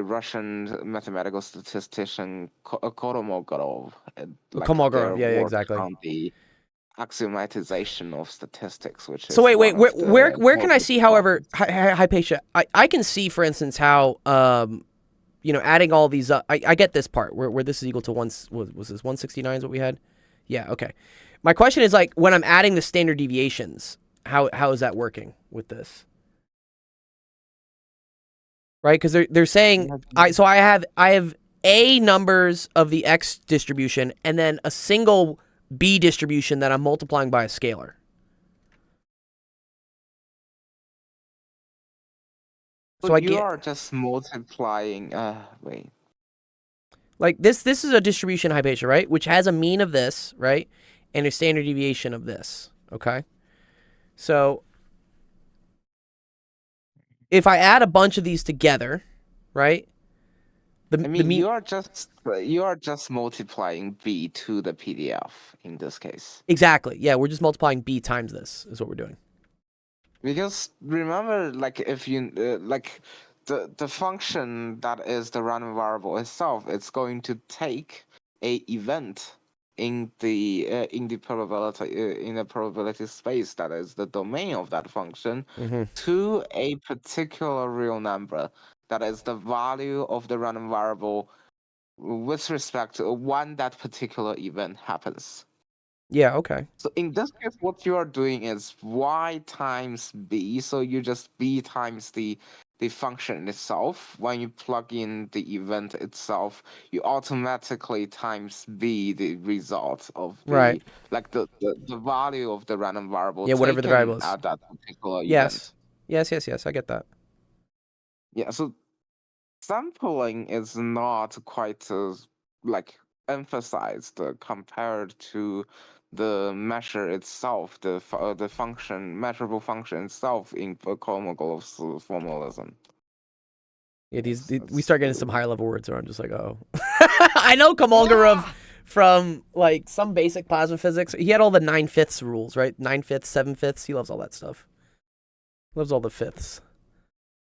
Russian mathematical statistician Kolmogorov. Kolmogorov, yeah, exactly. On the axiomatization of statistics, which So is wait, one of the where can I see? However, problems. Hypatia, I can see, for instance, how adding all these up. I get this part where this is equal to was this 169 is what we had? Yeah, okay. My question is like when I'm adding the standard deviations, how is that working with this? Right, because they're saying I have A numbers of the X distribution and then a single B distribution that I'm multiplying by a scalar. So I you get are just multiplying. Wait. like this is a distribution Hypatia, right? Which has a mean of this, right? And a standard deviation of this, okay? So if I add a bunch of these together, right? I mean, you are just multiplying B to the PDF in this case. Exactly. Yeah, we're just multiplying B times this is what we're doing. Because remember, like if you like the function that is the random variable itself, it's going to take a event in the probability space that is the domain of that function to a particular real number that is the value of the random variable with respect to when that particular event happens. Yeah, okay. So in this case, what you are doing is y times b. So you just b times the function itself. When you plug in the event itself, you automatically times b the result of the Right. like the value of the random variable. Yeah, whatever the taken variable is. at that particular Yes. event. Yes, I get that. Yeah. So sampling is not quite as like emphasized compared to the measure itself, the function, measurable function itself in Kolmogolov's formalism. Yeah, we That's start getting some higher level words where I'm just like, oh. I know Kolmogorov from like some basic plasma physics. He had all the 9/5 rules, right? 9/5, 7/5. He loves all that stuff. Loves all the fifths.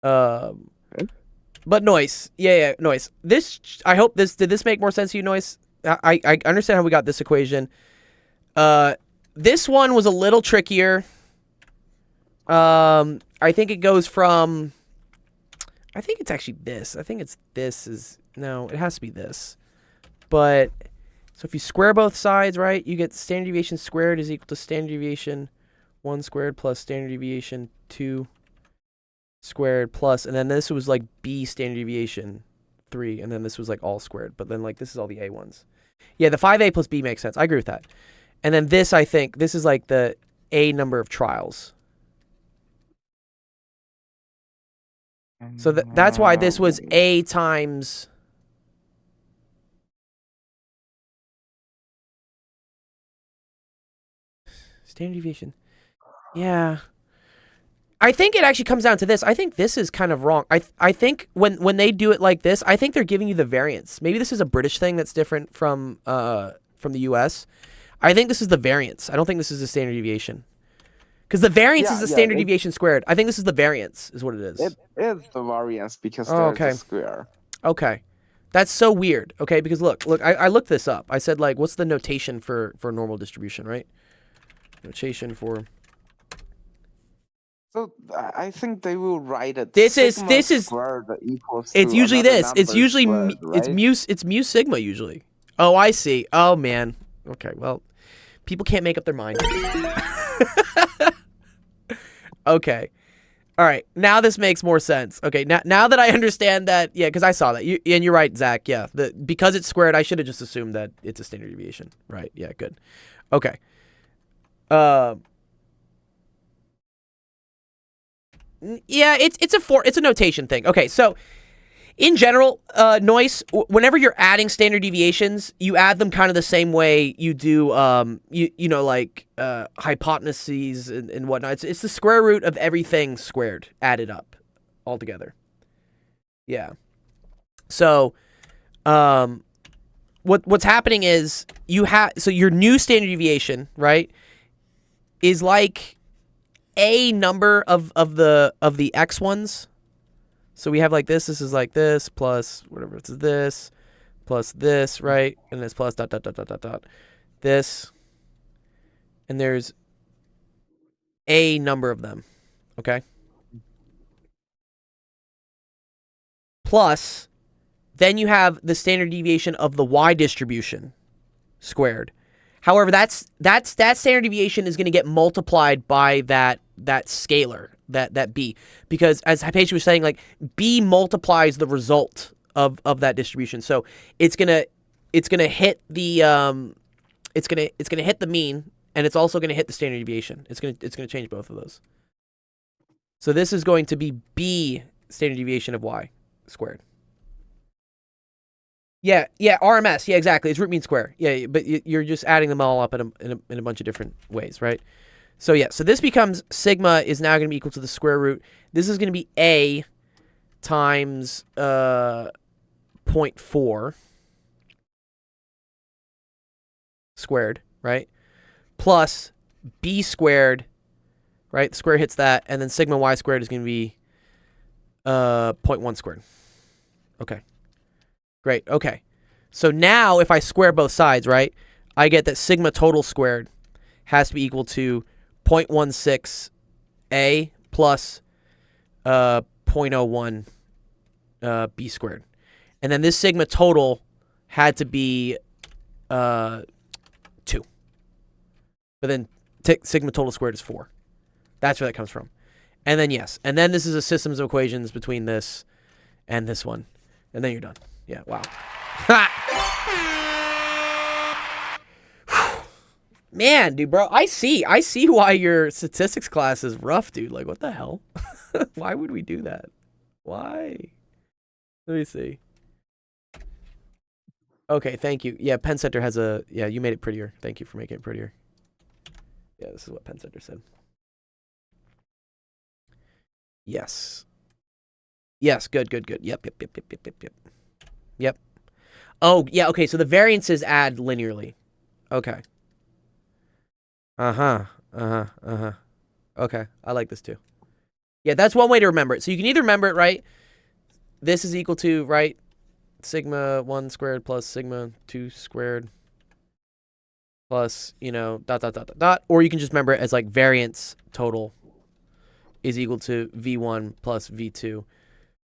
But Noise. Yeah, Noise. I hope did this make more sense to you, Noise? I understand how we got this equation. This one was a little trickier. I think it goes from, I think it's actually this. I think no, it has to be this. But, so if you square both sides, right, you get standard deviation squared is equal to standard deviation 1 squared plus standard deviation 2 squared plus, and then this was like B standard deviation 3, and then this was like all squared, but then like this is all the A ones. Yeah, the 5A plus B makes sense. I agree with that. And then this, I think, this is like the A number of trials. So that's why this was A times... standard deviation. Yeah. I think it actually comes down to this. I think this is kind of wrong. I think when they do it like this, I think they're giving you the variance. Maybe this is a British thing that's different from the US. I think this is the variance. I don't think this is the standard deviation. Because the variance is the standard deviation squared. I think this is the variance, is what it is. It is the variance because there's a square. Okay. That's so weird. Okay, because look, I looked this up. I said, like, what's the notation for normal distribution, right? Notation for... So I think they will write it. This is squared equals it's to usually another this. It's number usually squared, right? it's mu sigma usually. Oh, I see. Oh man. Okay, well, people can't make up their mind. Okay. All right. Now this makes more sense. Okay. Now that I understand that, yeah, because I saw that. And you're right, Zach. Yeah. Because it's squared, I should have just assumed that it's a standard deviation. Right. Yeah. Good. Okay. Yeah, it's a notation thing. Okay, so in general, Noise, whenever you're adding standard deviations, you add them kind of the same way you do, like hypotenuzes and whatnot. It's the square root of everything squared added up altogether. Yeah. So, what's happening is so your new standard deviation, right, is like a number of the X ones. So we have like this is like this plus whatever it's this plus this, right? And this plus dot this. And there's a number of them. Okay? Plus then you have the standard deviation of the Y distribution squared. However, that standard deviation is going to get multiplied by that scalar, that B, because as Hypatia was saying, like B multiplies the result of that distribution. So it's gonna hit the it's gonna hit the mean, and it's also gonna hit the standard deviation. It's gonna change both of those. So this is going to be B standard deviation of y squared. Yeah, RMS. Yeah, exactly. It's root mean square. Yeah, but you're just adding them all up in a bunch of different ways, right? So yeah, so this becomes sigma is now going to be equal to the square root. This is going to be A times 0.4 squared, right? Plus B squared, right? The square hits that, and then sigma y squared is going to be 0.1 squared. Okay. Great. Okay. So now if I square both sides, right, I get that sigma total squared has to be equal to 0.16 A plus 0.01 B squared. And then this sigma total had to be 2. But then sigma total squared is 4. That's where that comes from. And then yes. And then this is a systems of equations between this and this one. And then you're done. Yeah, wow. Man, dude, bro, I see why your statistics class is rough, dude. Like, what the hell? Why would we do that? Why? Let me see. Okay, thank you. Yeah, Penn Center has a... Yeah, you made it prettier. Thank you for making it prettier. Yeah, this is what Penn Center said. Yes. Yes, good. Yep. Oh, yeah, okay, so the variances add linearly. Okay. Okay, I like this too. Yeah, that's one way to remember it. So you can either remember it, right? This is equal to, right, sigma 1 squared plus sigma 2 squared plus, you know, ... Or you can just remember it as like variance total is equal to V1 plus V2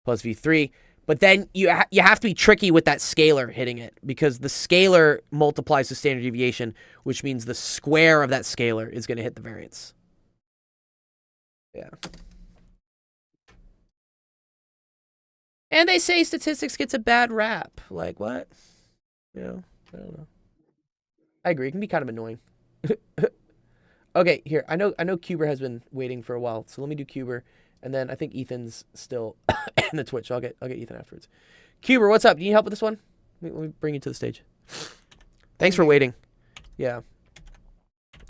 plus V3. But then you have to be tricky with that scalar hitting it, because the scalar multiplies the standard deviation, which means the square of that scalar is going to hit the variance. Yeah. And they say statistics gets a bad rap. Like, what? You know, I don't know. I agree. It can be kind of annoying. Okay, here. I know Cuber has been waiting for a while, so let me do Cuber. And then I think Ethan's still in the Twitch. So I'll get Ethan afterwards. Cuber, what's up? Do you need help with this one? Let me bring you to the stage. Thanks for waiting. Yeah.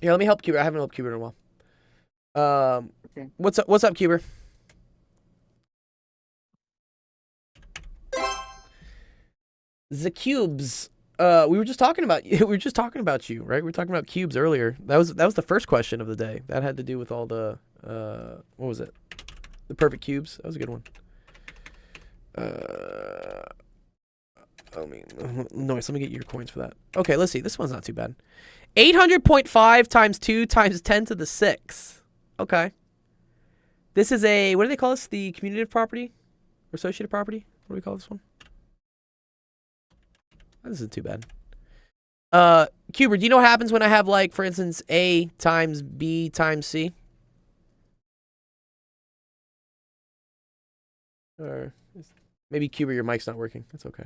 Here, let me help Cuber. I haven't helped Cuber in a while. Okay. What's up, Cuber? The cubes. We were just talking about you, right? We were talking about cubes earlier. That was the first question of the day. That had to do with all the what was it? The perfect cubes. That was a good one. Noise. Let me get your coins for that. Okay, let's see. This one's not too bad. 800.5 times 2 times 10 to the 6. Okay. This is a, what do they call this? The commutative property? Or associative property? What do we call this one? This isn't too bad. Cuber, do you know what happens when I have, like, for instance, A times B times C? Or maybe Cuber, your mic's not working. That's okay.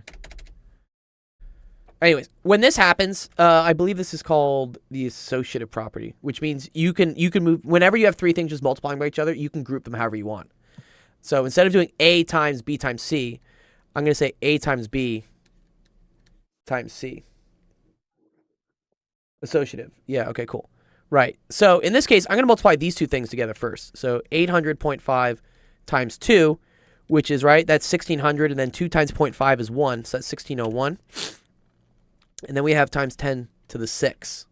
Anyways, when this happens, I believe this is called the associative property, which means you can move whenever you have three things just multiplying by each other, you can group them however you want. So instead of doing A times B times C, I'm going to say A times B times C. Associative. Yeah, okay, cool. Right. So in this case, I'm going to multiply these two things together first. So 800.5 times 2, which is, right, that's 1600, and then 2 times 0.5 is 1, so that's 1601. And then we have times 10 to the 6.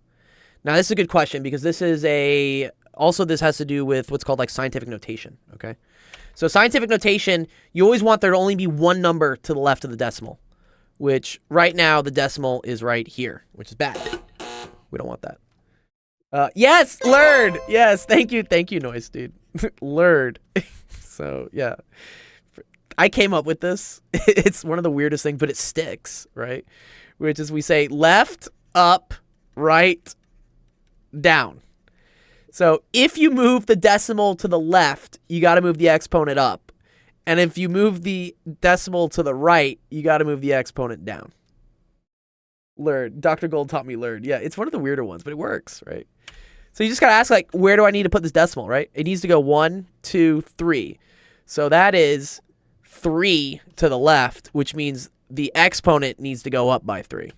Now, this is a good question because this is also this has to do with what's called like scientific notation, okay? So scientific notation, you always want there to only be one number to the left of the decimal, which right now the decimal is right here, which is bad. We don't want that. Yes, Lurd. Yes, thank you, Noise, dude. Lurd. So, yeah. I came up with this. It's one of the weirdest things, but it sticks, right? Which is we say left, up, right, down. So if you move the decimal to the left, you got to move the exponent up. And if you move the decimal to the right, you got to move the exponent down. Learned. Dr. Gold taught me learned. Yeah, it's one of the weirder ones, but it works, right? So you just got to ask, like, where do I need to put this decimal, right? It needs to go 1, 2, 3. So that is 3 to the left, which means the exponent needs to go up by 3.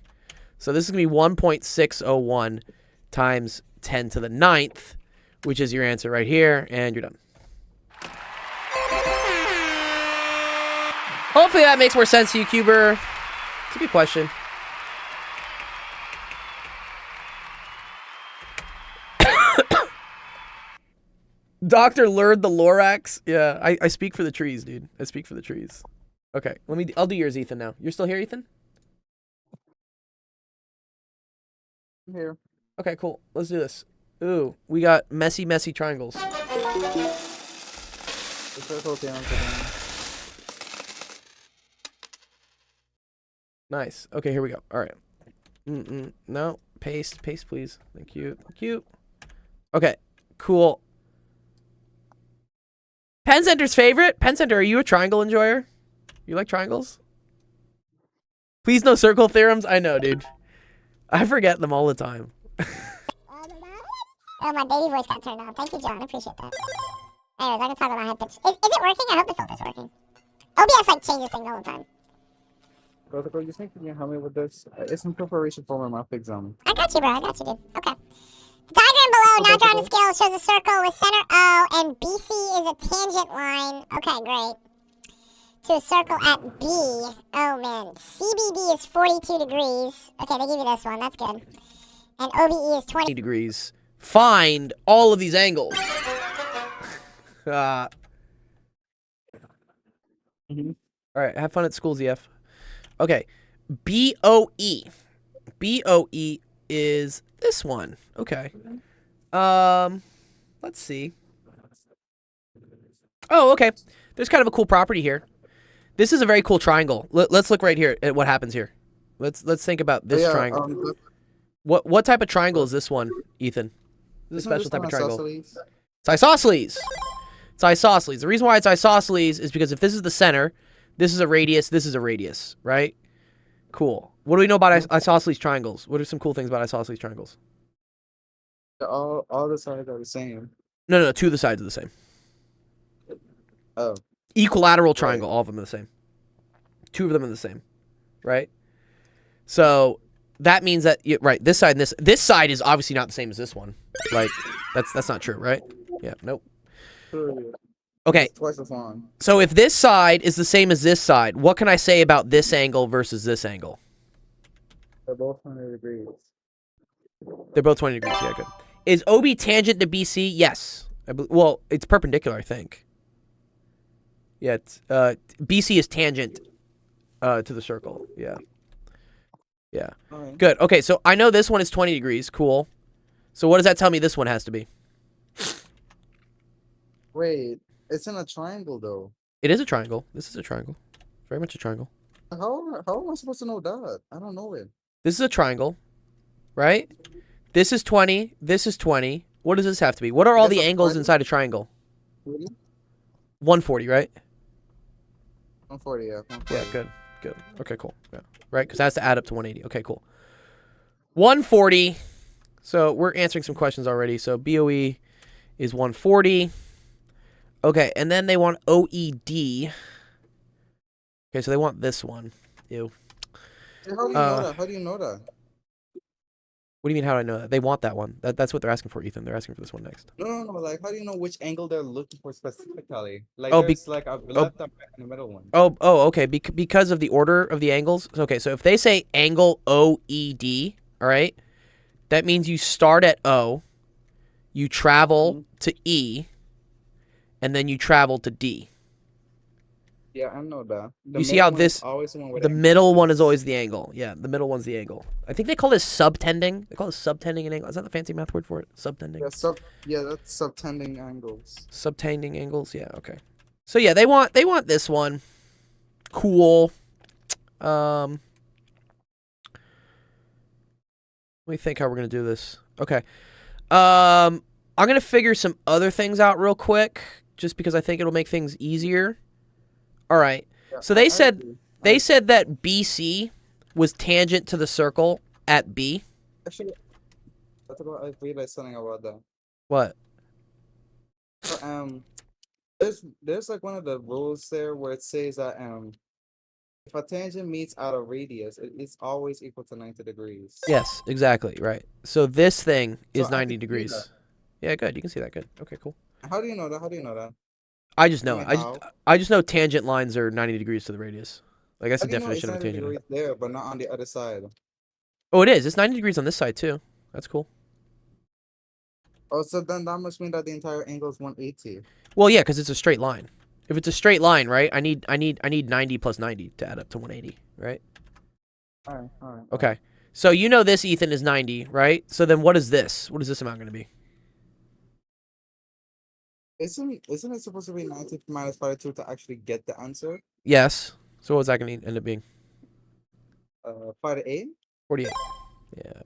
So this is going to be 1.601 times 10 to the 9th, which is your answer right here, and you're done. Hopefully that makes more sense to you, Cuber. It's a good question. Doctor lured the Lorax. Yeah, I speak for the trees, dude. I speak for the trees. Okay, I'll do yours, Ethan, now. You're still here, Ethan? I'm here. Okay, cool. Let's do this. Ooh, we got messy triangles. The circle down to them. Nice. Okay, here we go. All right. No, paste, please. Thank you. Okay, cool. Penn Center's favorite? Penn Center, are you a triangle enjoyer? You like triangles? Please no circle theorems? I know, dude. I forget them all the time. Oh, my baby voice got turned on. Thank you, John. I appreciate that. Anyways, I can talk about high pitch. Is it working? I hope the filter's working. OBS like changes things all the time. Protocol, you think you can help me with this? It's in preparation for my math exam. I got you, bro. I got you, dude. Okay. The diagram below, now drawn to scale, shows a circle with center O, and BC is a tangent line. Okay, great. To a circle at B. Oh, man. CBD is 42 degrees. Okay, they give you this one. That's good. And OBE is 20 degrees. Find all of these angles. All right, have fun at school, ZF. Okay, BOE. BOE is this one. Okay. Let's see. Oh, okay. There's kind of a cool property here. This is a very cool triangle. Let's look right here at what happens here. Let's think about this triangle. What type of triangle is this one, Ethan? This is a special type of triangle. It's isosceles. It's isosceles. The reason why it's isosceles is because if this is the center, this is a radius, this is a radius, right? Cool. What do we know about isosceles triangles? What are some cool things about isosceles triangles? All the sides are the same. No, two of the sides are the same. Oh. Equilateral triangle, all of them are the same. Two of them are the same, right? So that means that right, this side and this side is obviously not the same as this one. Like that's not true, right? Yeah, nope. Okay. It's twice as long. So if this side is the same as this side, what can I say about this angle versus this angle? They're both 100 degrees. They're both 20 degrees. Yeah, good. Is OB tangent to BC? Yes. Well, it's perpendicular, I think. Yeah, it's, BC is tangent to the circle. Yeah. Yeah. Right. Good. Okay, so I know this one is 20 degrees. Cool. So what does that tell me this one has to be? Wait, it's in a triangle though. It is a triangle. This is a triangle. Very much a triangle. How am I supposed to know that? I don't know it. This is a triangle, right? This is 20. This is 20. What does this have to be? What are all the angles inside a triangle? 140, right? 140, yeah. 140. Yeah, good. Good. Okay, cool. Yeah. Right, because it has to add up to 180. Okay, cool. 140. So we're answering some questions already. So BOE is 140. Okay, and then they want OED. Okay, so they want this one. Ew. How do you know that? How do you know that? What do you mean, how do I know that? They want that one. That's what they're asking for, Ethan. They're asking for this one next. No. Like, how do you know which angle they're looking for specifically? Like, Oh, there's like a left and right in the middle one. Oh, okay. Because of the order of the angles. Okay, so if they say angle OED, all right, that means you start at O, you travel to E, and then you travel to D. Yeah, I know that. You see how middle one is this, always the one with the angle. middle one is always the angle. Yeah, the middle one's the angle. I think they call this subtending. They call it subtending an angle. Is that the fancy math word for it? Subtending? Yeah, that's subtending angles. Subtending angles. Yeah, okay. So yeah, they want this one. Cool. Let me think how we're gonna do this. Okay. I'm gonna figure some other things out real quick, just because I think it'll make things easier. All right. Yeah, So they I said agree. they said that BC was tangent to the circle at B. Actually, I realized something about that. What? So, there's like one of the rules there where it says that if a tangent meets out a radius, it's always equal to 90 degrees. Yes, exactly, right. So this thing So is I 90 can see degrees. that. Yeah, good. You can see that good. Okay, cool. How do you know that? How do you know that? I just Tell know me it. how. I just know tangent lines are 90 degrees to the radius. Like that's How the do you know it's definition of a 90 tangent line. degrees there, but not on the other side? Oh, it is. It's 90 degrees on this side too. That's cool. Oh, so then that must mean that the entire angle is 180. Well, yeah, because it's a straight line. If it's a straight line, right? I need 90 plus 90 to add up to 180, right? All right. Okay. So you know this, Ethan, is 90, right? So then what is this? What is this amount going to be? Isn't it supposed to be 90 minus 42 to actually get the answer? Yes. So what was that going to end up being? 48? 48. Yeah.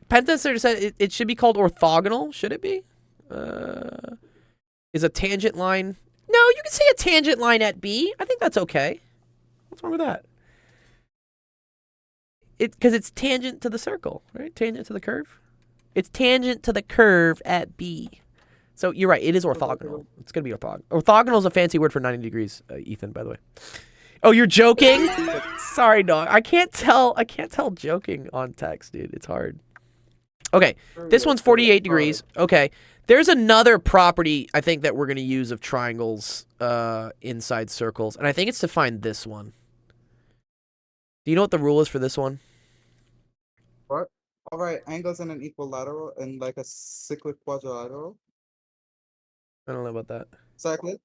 Pentester said it should be called orthogonal. Should it be? Is a tangent line... No, you can say a tangent line at B. I think that's okay. What's wrong with that? Because it's tangent to the circle, right? Tangent to the curve. It's tangent to the curve at B. So you're right. It is orthogonal. It's going to be orthogonal. Orthogonal is a fancy word for 90 degrees, Ethan, by the way. Oh, you're joking? Sorry, dog. I can't tell joking on text, dude. It's hard. Okay. This one's 48 degrees. Okay. There's another property I think that we're going to use of triangles inside circles, and I think it's to find this one. Do you know what the rule is for this one? What? All right, angles in an equilateral and like a cyclic quadrilateral. I don't know about that. Cyclic?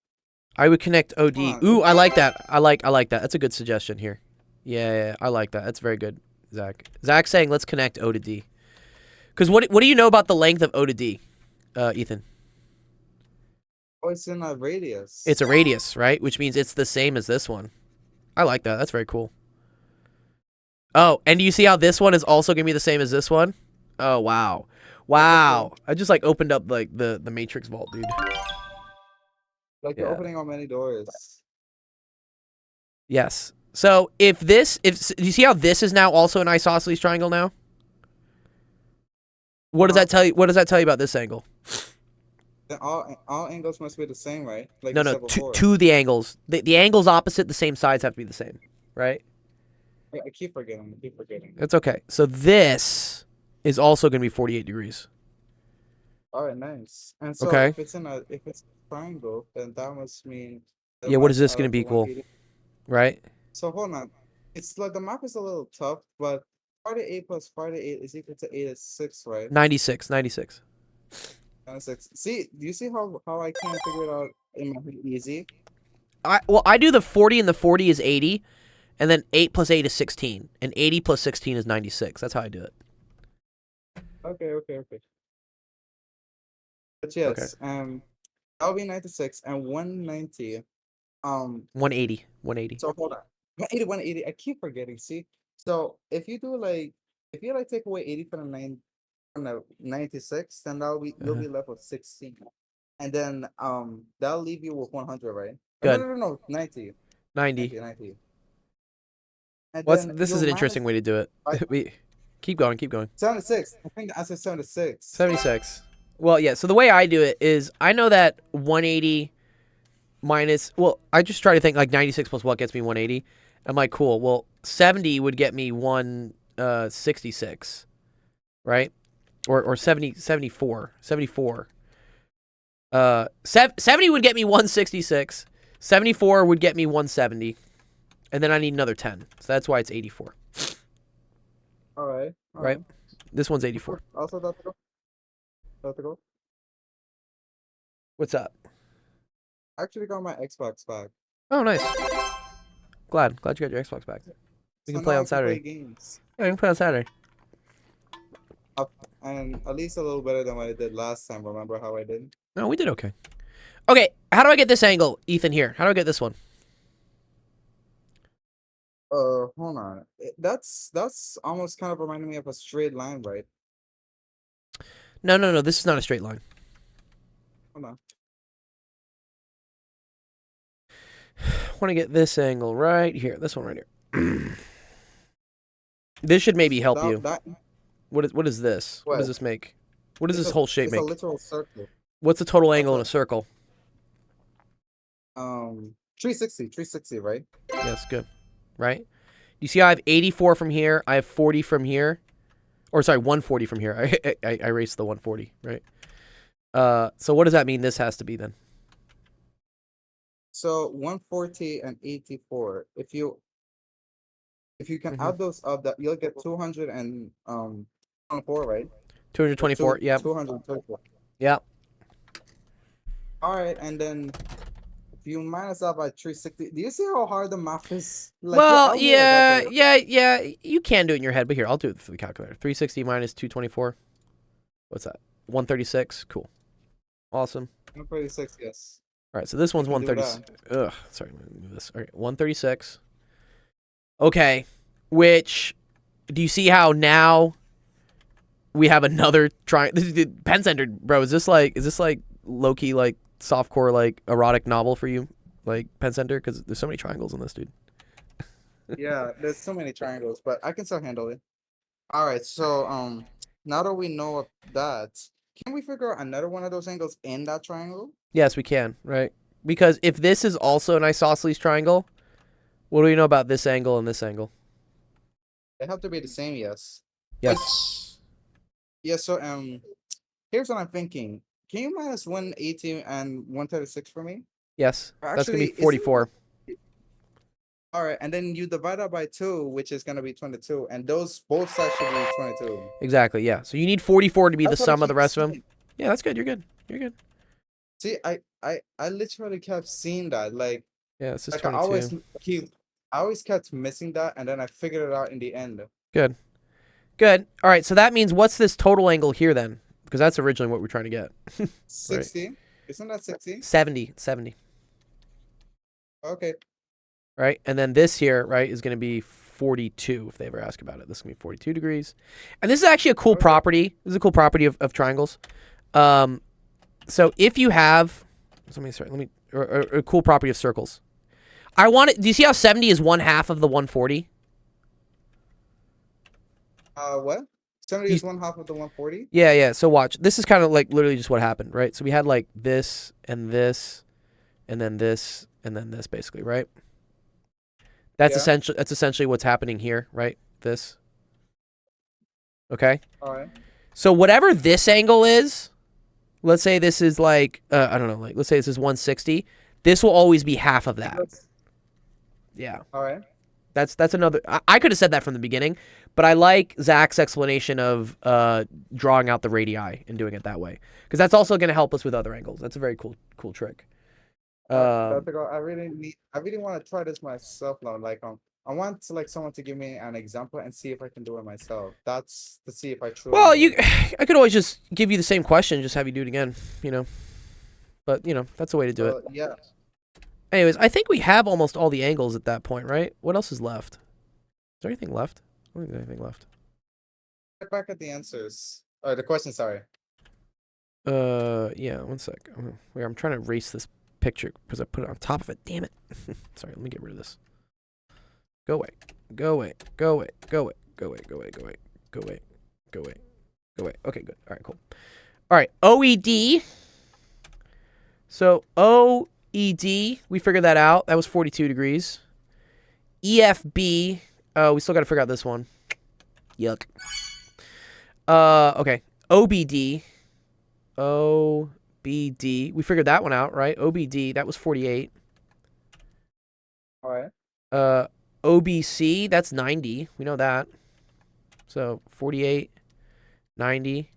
I would connect OD. Come on. Ooh, I like that. I like that. That's a good suggestion here. Yeah, I like that. That's very good, Zach. Zach's saying let's connect O to D. Because what do you know about the length of O to D, Ethan? Oh, it's in a radius. It's a radius, right? Which means it's the same as this one. I like that. That's very cool. Oh, and do you see how this one is also going to be the same as this one? Oh, wow. Wow. I just like opened up like the Matrix vault, dude. Like you're opening on many doors. Yes. So do you see how this is now also an isosceles triangle now? What does that tell you? What does that tell you about this angle? Then all angles must be the same, right? Like No, you no, said before. to the angles. The angles opposite the same sides have to be the same, right? I keep forgetting. That's okay. So this is also going to be 48 degrees. All right, nice. And so Okay. if it's a triangle, then that must mean. the Yeah, what is length this going to of be the equal? 180. Right? So hold on. It's like the map is a little tough, but 48 plus 48 is equal to 86, right? 96. 96. See, do you see how I can't figure it out in my head easy? I do the 40 and the 40 is 80, and then 8 plus 8 is 16, and 80 plus 16 is 96. That's how I do it. Okay. But yes, that'll be 96 and 190. 180. So hold on. 180. I keep forgetting. See, so if you take away 80 from the 96, then you'll be left with 16, and then that'll leave you with 100, right? Good. No, 90. 90. 90. And Well, then this is you'll an interesting way to do it. Keep going. 76. I think the answer is 76. 76. Well, yeah, so the way I do it is I know that 180 minus, well, I just try to think like 96 plus what gets me 180. I'm like, cool. Well, 70 would get me 166, right? Or 74. 70 would get me 166. 74 would get me 170. And then I need another 10. So that's why it's 84. All right. Right? This one's 84. Also, that's to go. What's up? I actually got my Xbox back. Oh, nice. Glad you got your Xbox back. We can play now on I can play Saturday. games. Yeah, we can play on Saturday. And at least a little better than what I did last time. Remember how I did? No, we did okay. Okay, how do I get this angle, Ethan, here? How do I get this one? Hold on. That's almost kind of reminding me of a straight line, right? No. This is not a straight line. Hold on. Want to get this angle right here. This one right here. This should maybe help you. What is this? What does What? this make? What does It's this a, whole shape it's a make? literal circle. What's the total That's angle in a a circle? 360, right? Yes, good. Right? You see how I have 84 from here, I have 40 from here. Or sorry, 140 from here. I erased the 140, right? So what does that mean this has to be then? So 140 and 84. If you can Mhm. add those up, that you'll get 24, right? 224, yep. 224. Yep. All right, and then if you minus that by 360, do you see how hard the math is? Like, Well, I'll do it that way. yeah. You can do it in your head, but here, I'll do it for the calculator. 360 minus 224. What's that? 136. Cool. Awesome. 136, yes. All right, so this one's You can do 136. Ugh, sorry, let me move this. All right, 136. Okay, which, do you see how now we have another Pen Center, bro, is this like low-key, like, softcore, like, erotic novel for you? Like, Pen Center? Because there's so many triangles in this, dude. Yeah, there's so many triangles, but I can still handle it. All right, so now that we know of that, can we figure out another one of those angles in that triangle? Yes, we can, right? Because if this is also an isosceles triangle, what do we know about this angle and this angle? They have to be the same, yes. Yes. Yeah, so here's what I'm thinking. Can you minus 180 and 136 for me? Yes. That's going to Actually, be isn't 44. All right, and then you divide that by 2, which is gonna be 22, and those both sides should be 22. Exactly, yeah. So you need 44 to be the That's what I sum of the keep rest of them. seeing. Yeah, that's good. You're good. You're good. See, I literally kept seeing that. Like Yeah, this is I 22. always kept missing that, and then I figured it out in the end. Good. Good. All right, so that means what's this total angle here then? Because that's originally what we're trying to get. 60. Isn't that 60? 70. 70. Okay. Right? And then this here, right, is going to be 42 if they ever ask about it. This is going to be 42 degrees. And this is actually a cool Okay. property. This is a cool property of triangles. So if you have, a cool property of circles. Do you see how 70 is 1/2 of the 140? What? 70 is 1/2 of the 140? Yeah. So watch. This is kind of like literally just what happened, right? So we had like this and this, and then this and then this, basically, right? That's Yeah. essentially what's happening here, right? This. Okay. All right. So whatever this angle is, let's say this is like I don't know, like let's say this is 160. This will always be half of that. Yeah. All right. That's another. I could have said that from the beginning, but I like Zach's explanation of drawing out the radii and doing it that way, because that's also going to help us with other angles. That's a very cool trick. I really want to try this myself now. Like I want someone to give me an example and see if I can do it myself. That's to see if I truly Well, know. I could always just give you the same question, just have you do it again, But that's the way to do it. Yeah. Anyways, I think we have almost all the angles at that point, right? What else is left? Is there anything left? I don't think there's anything left. Look back at the answers. Or the question, sorry. Yeah, one sec. I'm trying to erase this picture because I put it on top of it. Damn it. Sorry, let me get rid of this. Go away. Go away. Go away. Go away. Go away. Go away. Go away. Go away. Go away. Go away. Okay, good. All right, cool. All right, OED. So OED, we figured that out. That was 42 degrees. EFB, we still got to figure out this one. Yuck. Okay. OBD. OBD. We figured that one out, right? OBD, that was 48. All right. OBC, that's 90. We know that. So 48, 90.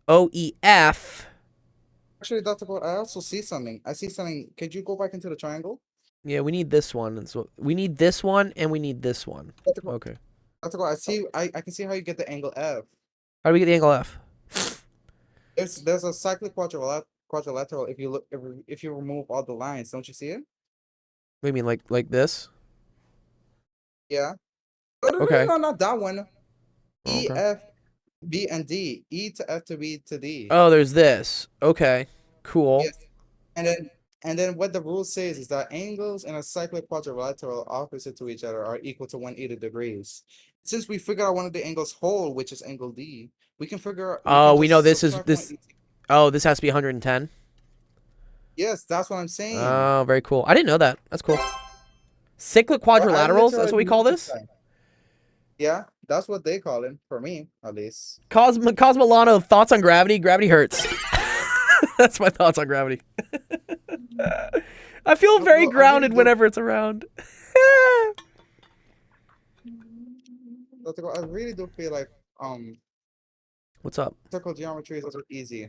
OEF. Actually, that's about. I also see something. I see something. Could you go back into the triangle? Yeah, we need this one. And so we need this one and we need this one. Okay. That's about. I see. I can see how you get the angle F. How do we get the angle F? There's a cyclic quadrilateral if you remove all the lines. Don't you see it? What do you mean, like this? Yeah. No, Okay. no, not that one. E, Okay. F, B, and D. E to F to B to D. Oh, there's this. Okay. Cool. Yes. And then And then what the rule says is that angles in a cyclic quadrilateral opposite to each other are equal to 180 degrees. Since we figure out one of the angles whole, which is angle D, we can figure. Oh, we just know this is subtract this. 180. Oh, this has to be 110. Yes, that's what I'm saying. Oh, very cool. I didn't know that. That's cool. Cyclic Bro, I quadrilaterals. That's literally what we call knew this. that. Yeah, that's what they call it for me, at least. Cosmolano, thoughts on gravity? Gravity hurts. That's my thoughts on gravity. I feel very No, I really grounded do. whenever it's around. I really do feel like What's up? circle geometry is also easy.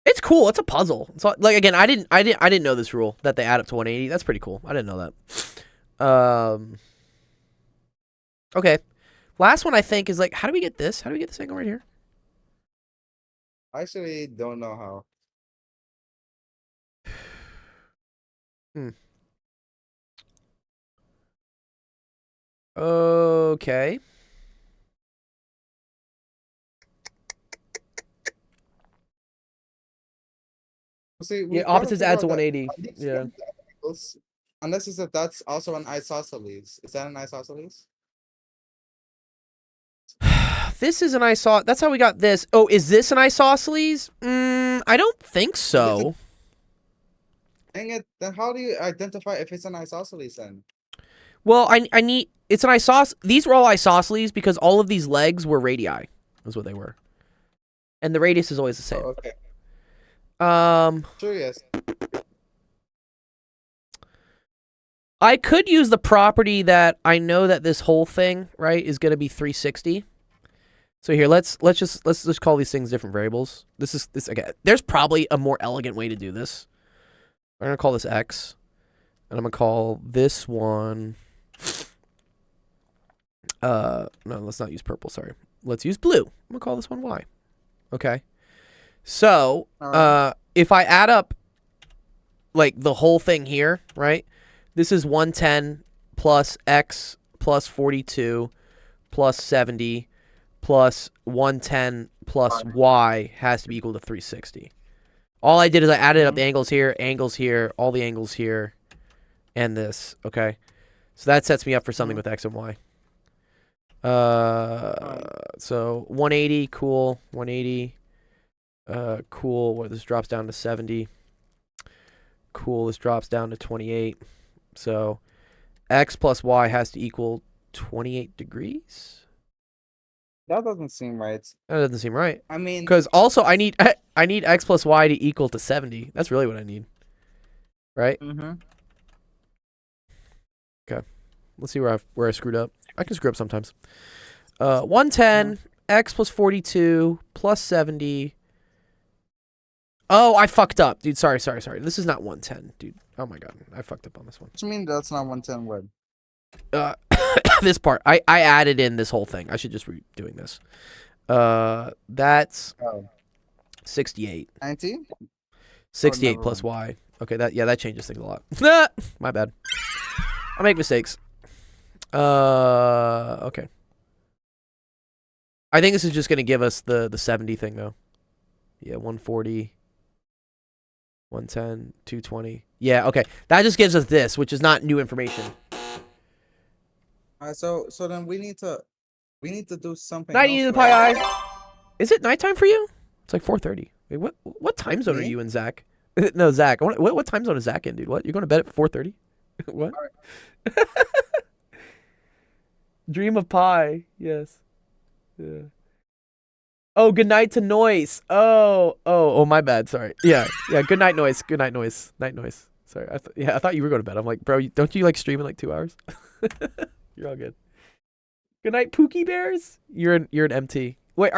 It's cool. It's a puzzle. So like again, I didn't know this rule that they add up to 180. That's pretty cool. I didn't know that. Okay. Last one I think is like, how do we get this? How do we get this angle right here? I actually don't know how. Okay. See, we Yeah, gotta opposites figure add out to that 180. at least Yeah. one of the angles- Unless it's that that's also an isosceles. Is that an isosceles? This is an isosceles. That's how we got this. Oh, is this an isosceles? I don't think so. Dang it, then how do you identify if it's an isosceles then? Well, I need. It's an isosceles. These were all isosceles because all of these legs were radii. Is what they were. And the radius is always the same. Oh, okay. Sure, yes. I could use the property that I know that this whole thing, right, is going to be 360. So here, let's just call these things different variables. This again. There's probably a more elegant way to do this. I'm going to call this x, and I'm going to call this one no, let's not use purple, sorry. Let's use blue. I'm going to call this one y. Okay. So, if I add up like the whole thing here, right? This is 110 plus x plus 42 plus 70 plus 110 plus y has to be equal to 360. All I did is I added up the angles here, all the angles here, and this, okay? So that sets me up for something with x and y. So 180, cool, 180, cool, well, this drops down to 70. Cool, this drops down to 28. So x plus y has to equal 28 degrees? That doesn't seem right. That doesn't seem right. I mean, Because also I need x plus y to equal to 70. That's really what I need. Right? Let's see where I screwed up. I can screw up sometimes. 110 x plus 42 plus 70. Oh, I fucked up, dude. Sorry. This is not 110, dude. Oh my god, I fucked up on this one. what do you mean that's not 110 word? This part, I added in this whole thing. I should just be doing this. That's 68. 90? 68 never plus mind. y. Okay, that changes things a lot. My bad. I make mistakes. Okay. I think this is just gonna give us the 70 thing though. Yeah, 140, 110, 220. Yeah, okay. That just gives us this, which is not new information. So then we need to do something. Night to the else, pi right? I. Is it nighttime for you? It's like 4:30. Wait, what time zone are Me? you in, Zach? No, Zach. What time zone is Zach in, dude? What? You're going to bed at 4:30? What? Dream of pie. Yes. Yeah. Oh, good night to Noise. Oh, my bad. Sorry. Yeah. Good night, Noise. Good night, Noise. Night Noise. Sorry. I thought you were going to bed. I'm like, bro, don't you like stream in like 2 hours? You're all good. Good night, Pookie Bears. You're in MT. Wait,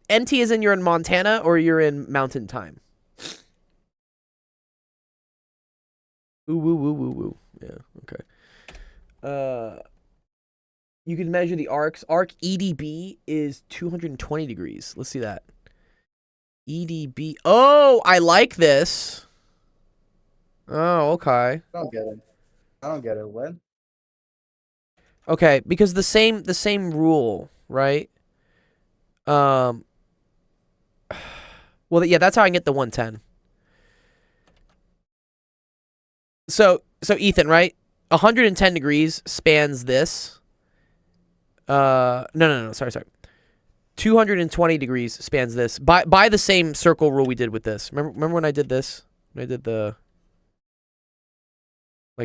MT is in you're in Montana or you're in Mountain Time? Ooh, woo, woo, woo, woo. Yeah. Okay. You can measure the arcs. Arc EDB is 220 degrees. Let's see that. EDB. Oh, I like this. Oh, okay. I don't get it. What? Okay, because the same rule, right? Well, yeah, that's how I can get the 110. So Ethan, right? 110 degrees spans this. No. Sorry. 220 degrees spans this by the same circle rule we did with this. Remember when I did this? When I did the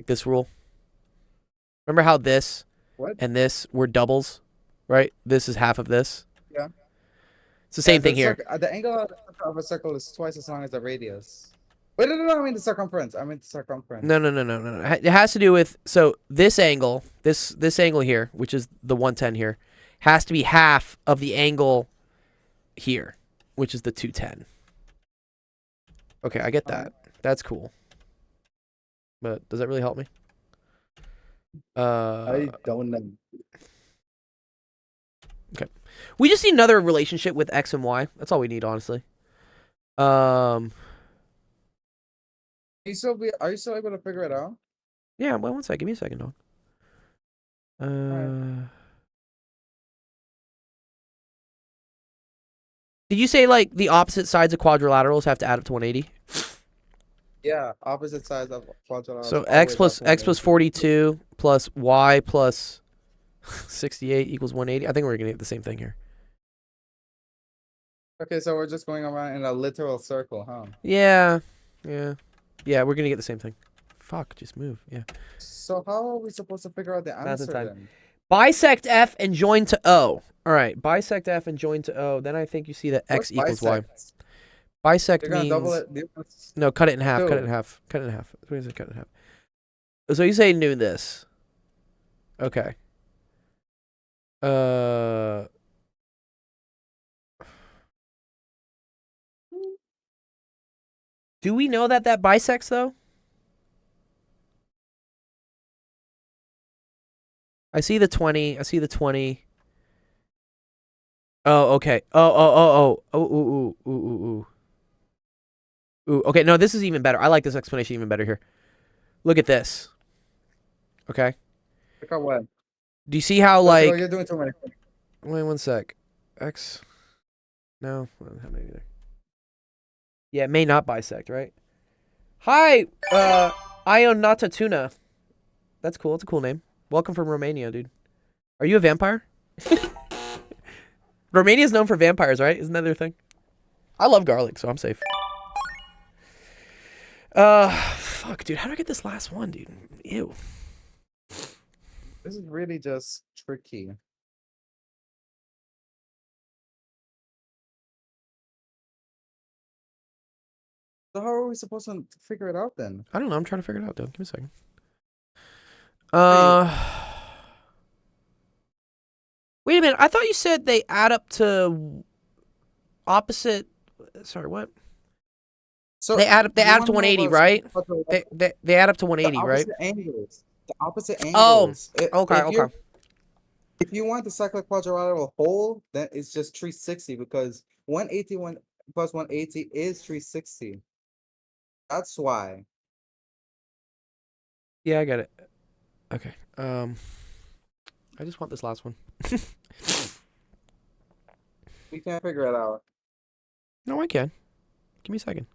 this rule. Remember how this What? and this were doubles, right? This is half of this. Yeah. It's the same thing here. The angle of a circle is twice as long as the radius. Wait, no. I mean the circumference. I mean the circumference. No. It has to do with this angle, this angle here, which is the 110 here, has to be half of the angle here, which is the 210. Okay, I get that. That's cool. But does that really help me? I don't know. Okay. We just need another relationship with X and Y. That's all we need, honestly. Are you still able to figure it out? Yeah, well, one sec. Give me a second, dog. Did you say, like, the opposite sides of quadrilaterals have to add up to 180? Yeah, opposite sides of quadrilateral. So X plus 42 plus Y plus 68 equals 180. I think we're going to get the same thing here. Okay, so we're just going around in a literal circle, huh? Yeah, we're going to get the same thing. Fuck, just move. Yeah. So how are we supposed to figure out the That's the answer time. then? Bisect F and join to O. All right, bisect F and join to O. Then I think you see that X What's equals Y. bisect? Bisect You're gonna means double it. no, cut it in half. Cut it Two. in half. Cut it in half. What is it? Cut it in half. So you say do this. Okay. Do we know that bisects though? I see the 20. I see the 20. Oh, okay. Ooh. Okay, no, this is even better. I like this explanation even better here. Look at this. Okay. Look at what? Do you see how, Oh, like... you're doing too many. Wait one sec. X... No, maybe there. Yeah, it may not bisect, right? Hi, Ionata Tuna. That's cool. It's a cool name. Welcome from Romania, dude. Are you a vampire? Romania's known for vampires, right? Isn't that their thing? I love garlic, so I'm safe. Fuck, dude. How do I get this last one, dude? Ew. This is really just tricky. So how are we supposed to figure it out then? I don't know. I'm trying to figure it out, though. Give me a second. Wait a minute. I thought you said they add up to opposite. Sorry, what? So They add up to 180, right? The They add up to 180, right? opposite angles. The opposite Oh, angles. Okay. If you want the cyclic quadrilateral whole, then it's just 360 because 181 plus 180 is 360. That's why. Yeah, I get it. Okay. I just want this last one. We can't figure it out. No, I can. Give me a second.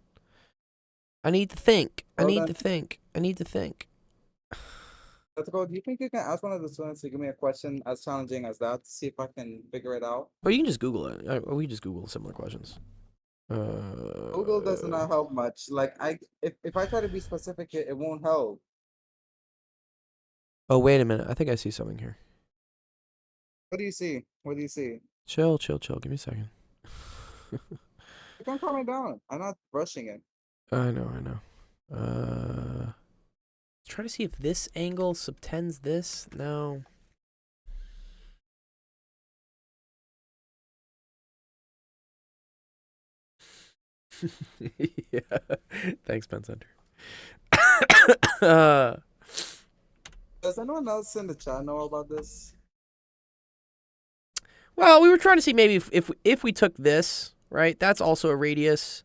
I need to think. I Well need then. to think. I need to think. Let's go. Do you think you can ask one of the students to give me a question as challenging as that to see if I can figure it out? Or you can just Google it. Or we can just Google similar questions. Google does not help much. Like if I try to be specific, it won't help. Oh, wait a minute. I think I see something here. What do you see? What do you see? Chill. Give me a second. You can calm it down. I'm not rushing it. I know. Try to see if this angle subtends this. No. Yeah. Thanks, Pen Center. Does anyone else in the chat know about this? Well, we were trying to see maybe if we took this, right? That's also a radius.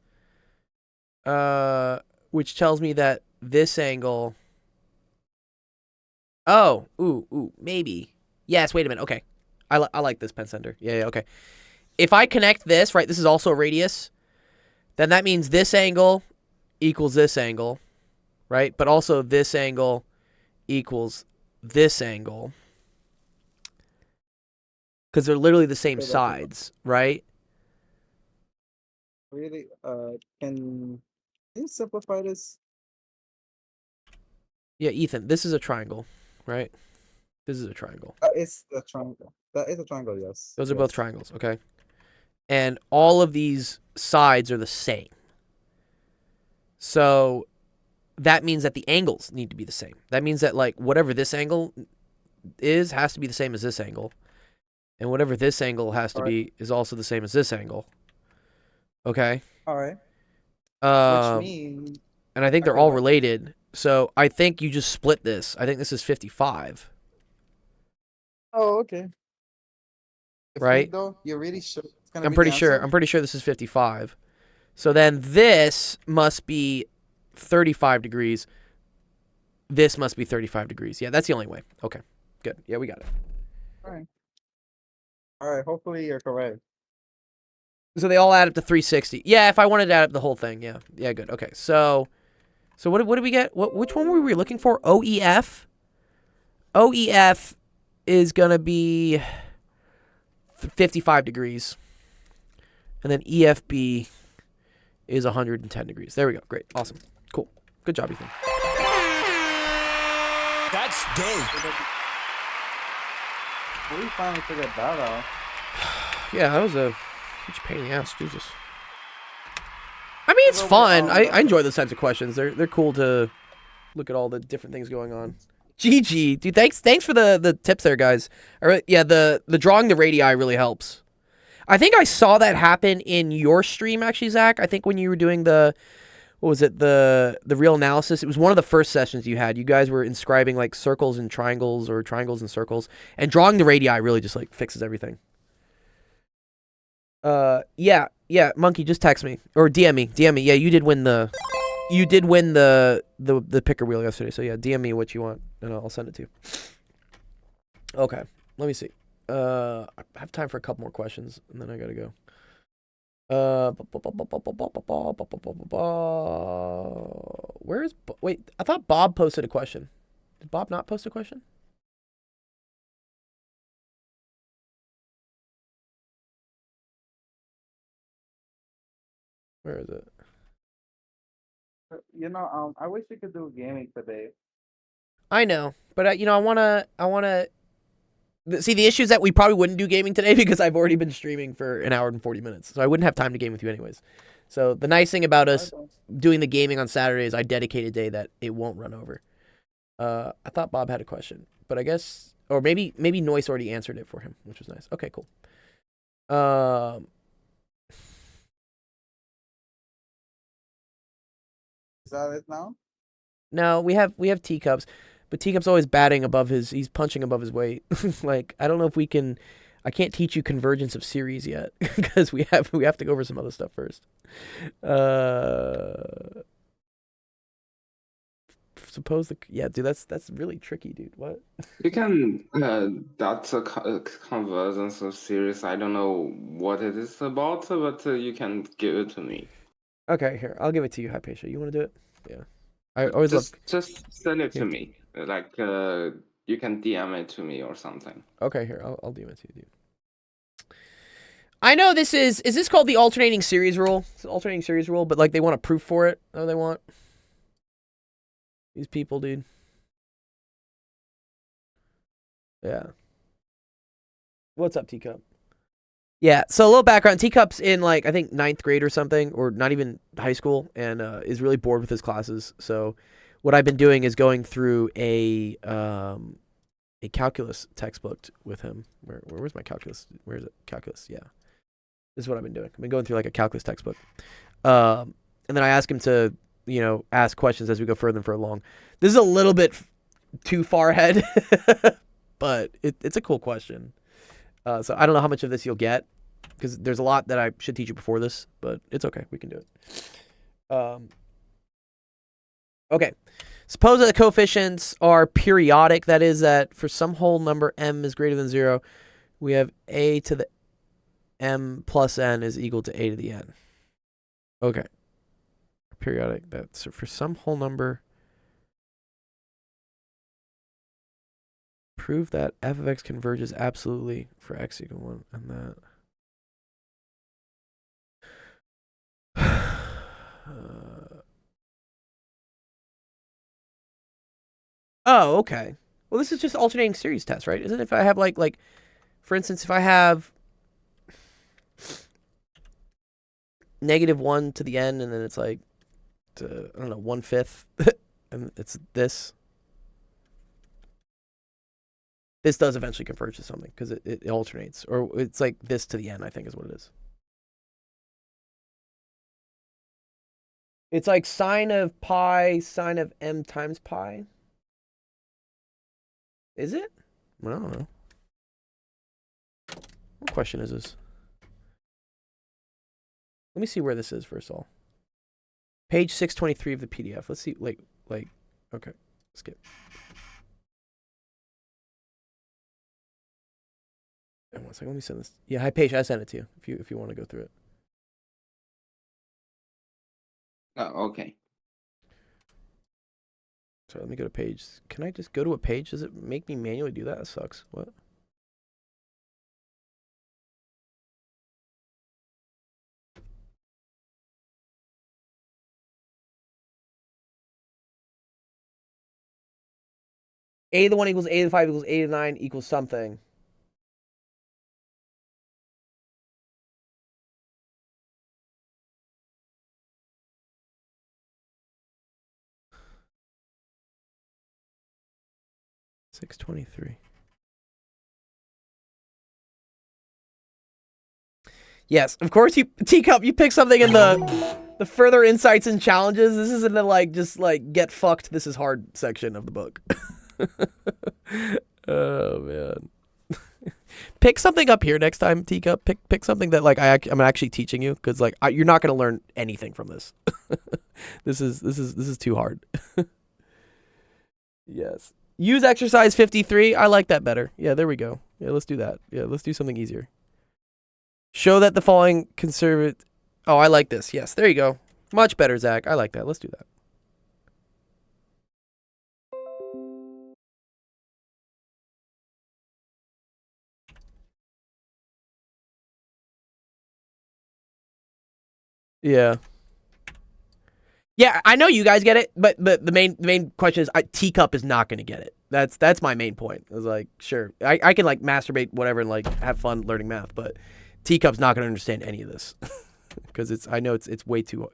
Which tells me that this angle. Oh, maybe. Yes, wait a minute. Okay. I like this, Pen Center. Yeah, okay. If I connect this, right, this is also a radius, then that means this angle equals this angle. right? But also this angle equals this angle. Because they're literally the same Okay, that's sides, right? really, can you simplify this? Yeah, Ethan, this is a triangle, right? This is a triangle. It's the triangle. That is a triangle, yes. Those are both Yes. triangles, okay? And all of these sides are the same. So that means that the angles need to be the same. That means that, like, whatever this angle is has to be the same as this angle. And whatever this angle has to Alright. be is also the same as this angle. Okay? All right. Which Um, means and I think they're okay, all what? related. So I think you just split this. I think this is 55, Oh, okay. You right? think though? You're really sure it's gonna I'm be pretty the sure. answer? I'm pretty sure this is 55. So then this must be 35 degrees. This must be 35 degrees. Yeah, that's the only way. Okay, good. Yeah, we got it. All right. Hopefully you're correct. So they all add up to 360. Yeah, if I wanted to add up the whole thing. Yeah, yeah, good. Okay, so what did we get? Which one were we looking for? OEF. OEF is gonna be 55 degrees, and then EFB is 110 degrees. There we go. Great. Awesome. Cool. Good job, Ethan. That's dope. We finally figured that out. Yeah, that was a huge pain in the ass. Jesus. I mean, it's Well, fun. I that's- enjoy those types of questions. They're cool to look at all the different things going on. GG, dude. Thanks for the tips there, guys. Yeah, the drawing the radii really helps. I think I saw that happen in your stream, actually, Zach. I think when you were doing the real analysis, it was one of the first sessions you had. You guys were inscribing like circles and triangles or triangles and circles, and drawing the radii really just like fixes everything. Yeah, Monkey, just text me or DM me. Yeah, you did win the picker wheel yesterday. So yeah, DM me what you want and I'll send it to you. Okay, let me see. I have time for a couple more questions and then I gotta go. Where is wait? I thought Bob posted a question. Did Bob not post a question? Where is it? You know, I wish we could do gaming today. I know, but I wanna. See, the issue is that we probably wouldn't do gaming today because I've already been streaming for an hour and 40 minutes, so I wouldn't have time to game with you anyways. So the nice thing about us doing the gaming on Saturday is I dedicate a day that it won't run over. I thought Bob had a question, but I guess, or maybe Noise already answered it for him, which was nice. Okay, cool. Is that it now? No, we have Teacups, but Teacups always batting above he's punching above his weight. Like, I don't know if we can. I can't teach you convergence of series yet because we have to go over some other stuff first. Suppose dude, that's really tricky, dude. What? You can that's a convergence of series. I don't know what it is about, but you can give it to me. Okay, here, I'll give it to you, Hypatia. You want to do it? Yeah. I always just send it Here. to me. Like you can DM it to me or something. Okay, here, I'll DM it to you, dude. I know this is this called the alternating series rule? It's an alternating series rule, but like they want a proof for it. Oh, they want these people, dude. Yeah. What's up, Teacup? Yeah, so a little background. Teacup's in like I think 9th grade or something, or not even high school, and is really bored with his classes. So what I've been doing is going through a calculus textbook with him. Where's my calculus? Where is it? Calculus, yeah. This is what I've been doing. I've been going through like a calculus textbook. And then I ask him to, ask questions as we go further and further along. This is a little bit too far ahead, but it's a cool question. So I don't know how much of this you'll get because there's a lot that I should teach you before this, but it's okay. We can do it. Okay. Suppose that the coefficients are periodic. That is that for some whole number m is greater than 0, we have a to the m plus n is equal to a to the n. Okay. Periodic. That's for some whole number Prove that f of x converges absolutely for x equal 1 and that. Oh, okay. Well, this is just alternating series test, right? Isn't it? If I have like, for instance, if I have -1 to the n, and then it's like, I don't know, 1/5, and it's this. This does eventually converge to something because it alternates, or it's like this to the n, I think is what it is. It's like sine of pi, sine of m times pi. Is it? I don't know. What question is this? Let me see where this is first of all. Page 623 of the PDF. Let's see, like, okay, skip. And 1 second, let me send this. Yeah, hi Paige, I sent it to you if you want to go through it. Oh, okay. So let me go to page. Can I just go to a page? Does it make me manually do that? That sucks. What? A to the 1 equals A to the 5 equals A to the 9 equals something. $623. Yes, of course you Teacup, you pick something in the further insights and challenges. This isn't the like just like get fucked, this is hard section of the book. Oh man. Pick something up here next time, Teacup. Pick something that like I'm actually teaching you, because like you're not gonna learn anything from this. This is too hard. Yes. Use exercise 53. I like that better. Yeah, there we go. Yeah, let's do that. Yeah, let's do something easier. Show that the following conservative. Oh, I like this. Yes, there you go. Much better, Zach. I like that. Let's do that. Yeah. Yeah, I know you guys get it, but the main question is Teacup is not going to get it. That's my main point. I was like, sure, I can like masturbate whatever and like have fun learning math, but Teacup's not going to understand any of this because I know it's way too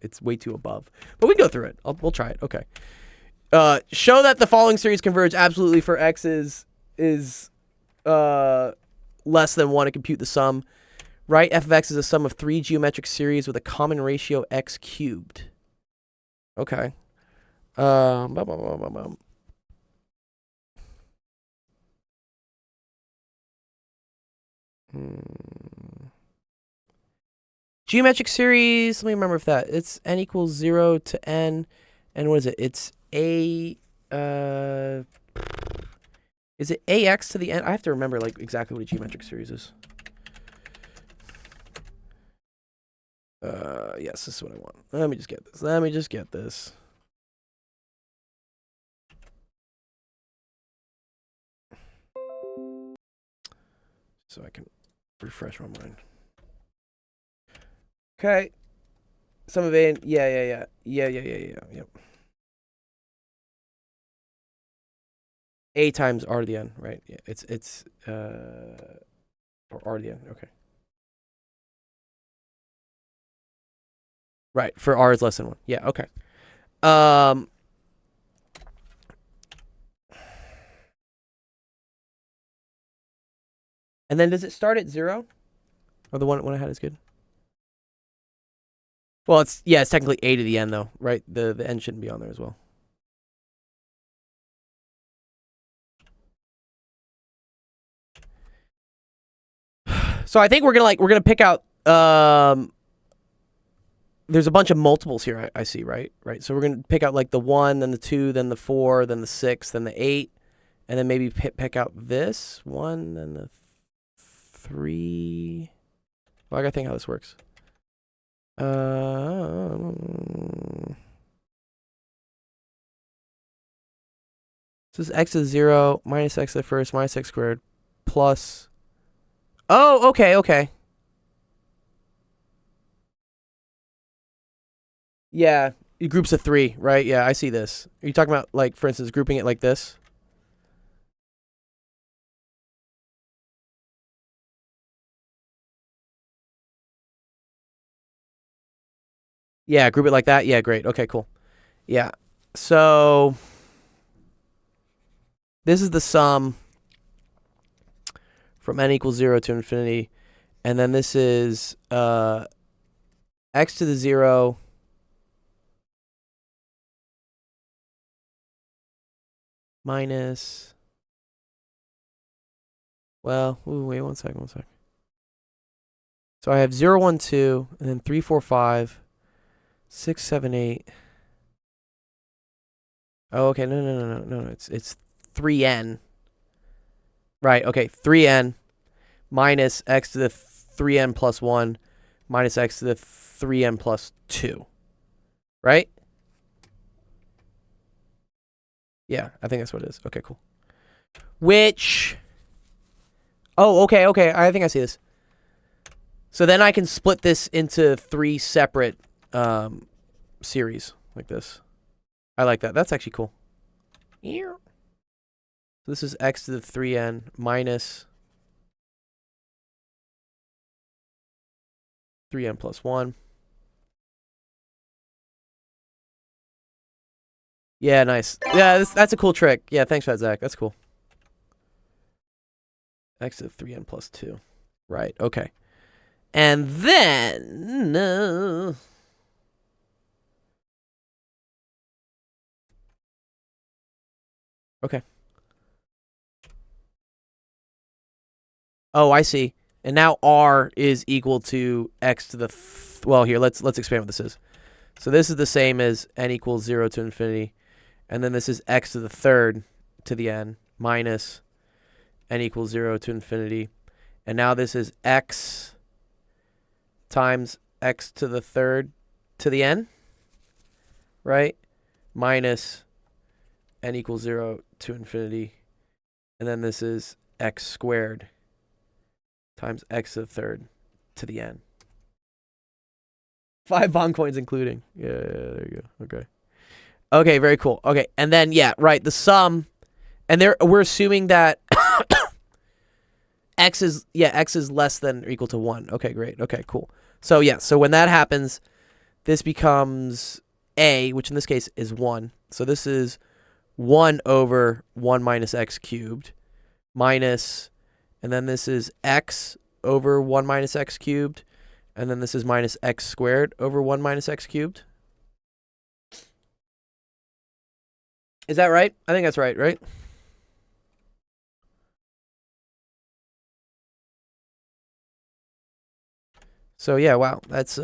above. But we can go through it. We'll try it. Okay. Show that the following series converge absolutely for x is less than 1 and compute the sum. Right, f of x is a sum of 3 geometric series with a common ratio x cubed. Okay. Geometric series, let me remember if it's n equals 0 to n, and what is it? It's is it ax to the n? I have to remember like exactly what a geometric series is. Yes, this is what I want. Let me just get this. So I can refresh my mind. Okay. Sum of a, yeah. Yep. A times r to the n, right? Yeah, it's or r to the n. Okay. Right, for r is less than 1. Yeah, okay. And then does it start at 0? Or the one I had is good? Well, it's technically a to the n though, right? The n shouldn't be on there as well. So I think we're gonna pick out there's a bunch of multiples here I see, right? Right. So we're going to pick out like the 1, then the 2, then the 4, then the 6, then the 8, and then maybe pick out this 1, then the 3. Well, I got to think how this works. So So this is x to the 0 minus x to the first minus x squared plus. Oh, okay, okay. Yeah, it groups of 3, right? Yeah, I see this. Are you talking about, like, for instance, grouping it like this? Yeah, group it like that. Yeah, great. Okay, cool. Yeah. So this is the sum from n equals 0 to infinity. And then this is x to the 0 minus, well, ooh, wait, one second. So I have 0, 1, 2, and then 3, 4, 5, 6, 7, 8. Oh, okay, no. It's 3n. Right, okay, 3n minus x to the 3n plus 1 minus x to the 3n plus 2. Right? Yeah, I think that's what it is. Okay, cool. Which... Oh, okay. I think I see this. So then I can split this into 3 separate series like this. I like that. That's actually cool. So this is x to the 3n minus 3n plus 1. Yeah, nice. Yeah, that's a cool trick. Yeah, thanks for that, Zach. That's cool. X to the 3n plus 2. Right, okay. And then... okay. Oh, I see. And now r is equal to x to the... well, here, let's expand what this is. So this is the same as n equals 0 to infinity. And then this is x to the 3rd to the n minus n equals 0 to infinity. And now this is x times x to the 3rd to the n, right? Minus n equals 0 to infinity. And then this is x squared times x to the 3rd to the n. 5 bond coins including. Yeah, there you go. Okay. Okay, very cool. Okay, and then, yeah, right, the sum, and there we're assuming that x is less than or equal to 1. Okay, great. Okay, cool. So, yeah, so when that happens, this becomes a, which in this case is 1. So this is 1 over 1 minus x cubed minus, and then this is x over 1 minus x cubed, and then this is minus x squared over 1 minus x cubed. Is that right? I think that's right, right? So yeah, wow, that's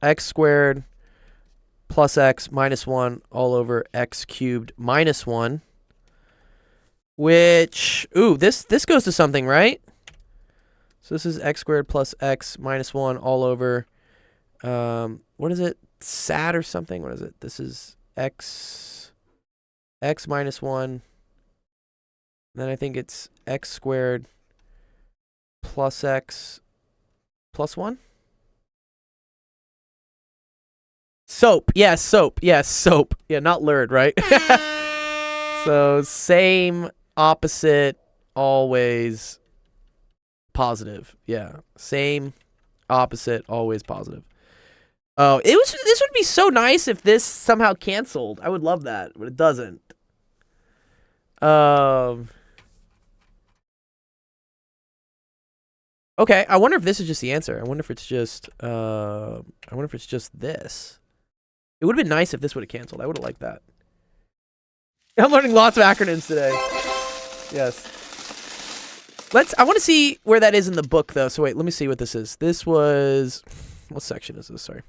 x squared plus x minus 1 all over x cubed minus 1, which, ooh, this goes to something, right? So this is x squared plus x minus 1 all over, what is it? SAT or something? What is it? This is x minus 1. Then I think it's x squared plus x plus 1. Soap. Yeah, soap. Yeah, soap. Yeah, not lurd, right? So same, opposite, always positive. Yeah. Same, opposite, always positive. Oh, this would be so nice if this somehow canceled. I would love that, but it doesn't. Okay, I wonder if this is just the answer. I wonder if it's just this. It would have been nice if this would have canceled. I would have liked that. I'm learning lots of acronyms today. Yes. I want to see where that is in the book, though. So wait, let me see what this is. This was... what section is this? Sorry.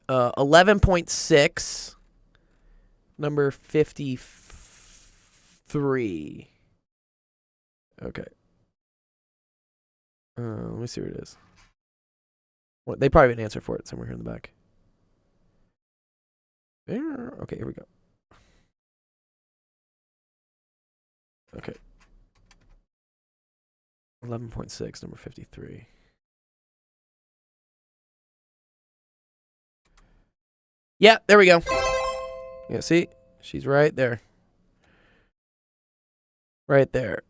11.6. Number 53. Okay. Let me see where it is. Well, they probably have an answer for it somewhere here in the back. Okay, here we go. Okay. 11.6, number 53. Yeah, there we go. Yeah, see? She's right there. Right there.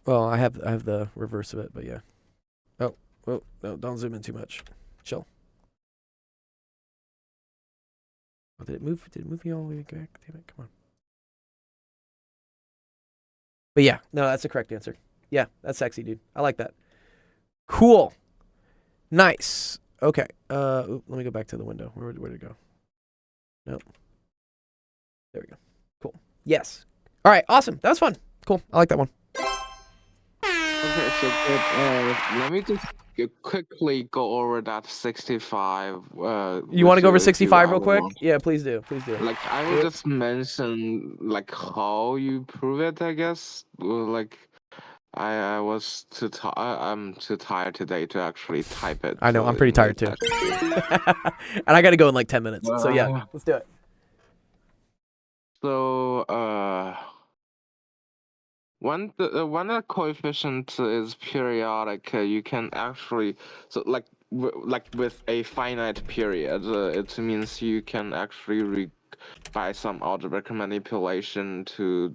Well, I have the reverse of it, but yeah. Oh, no, don't zoom in too much. Chill. Oh, did it move? Did it move me all the way back? Damn it, come on. But yeah, no, that's the correct answer. Yeah, that's sexy, dude. I like that. Cool. Nice. Okay. Let me go back to the window. Where did it go? Nope. There we go. Cool. Yes. All right. Awesome. That was fun. Cool. I like that one. Okay, so good. Let me just quickly go over that 65. You want to go over if you 65 real ever quick? want. Yeah, please do. Please do. Like, I will just mention like how you prove it. I guess. Like, I was too I'm too tired today to actually type it. I know. I'm pretty in tired the too. text. And I got to go in like 10 minutes. So yeah, Uh, let's do it. So, when a coefficient is periodic, you can actually like with a finite period, it means you can actually by some algebraic manipulation to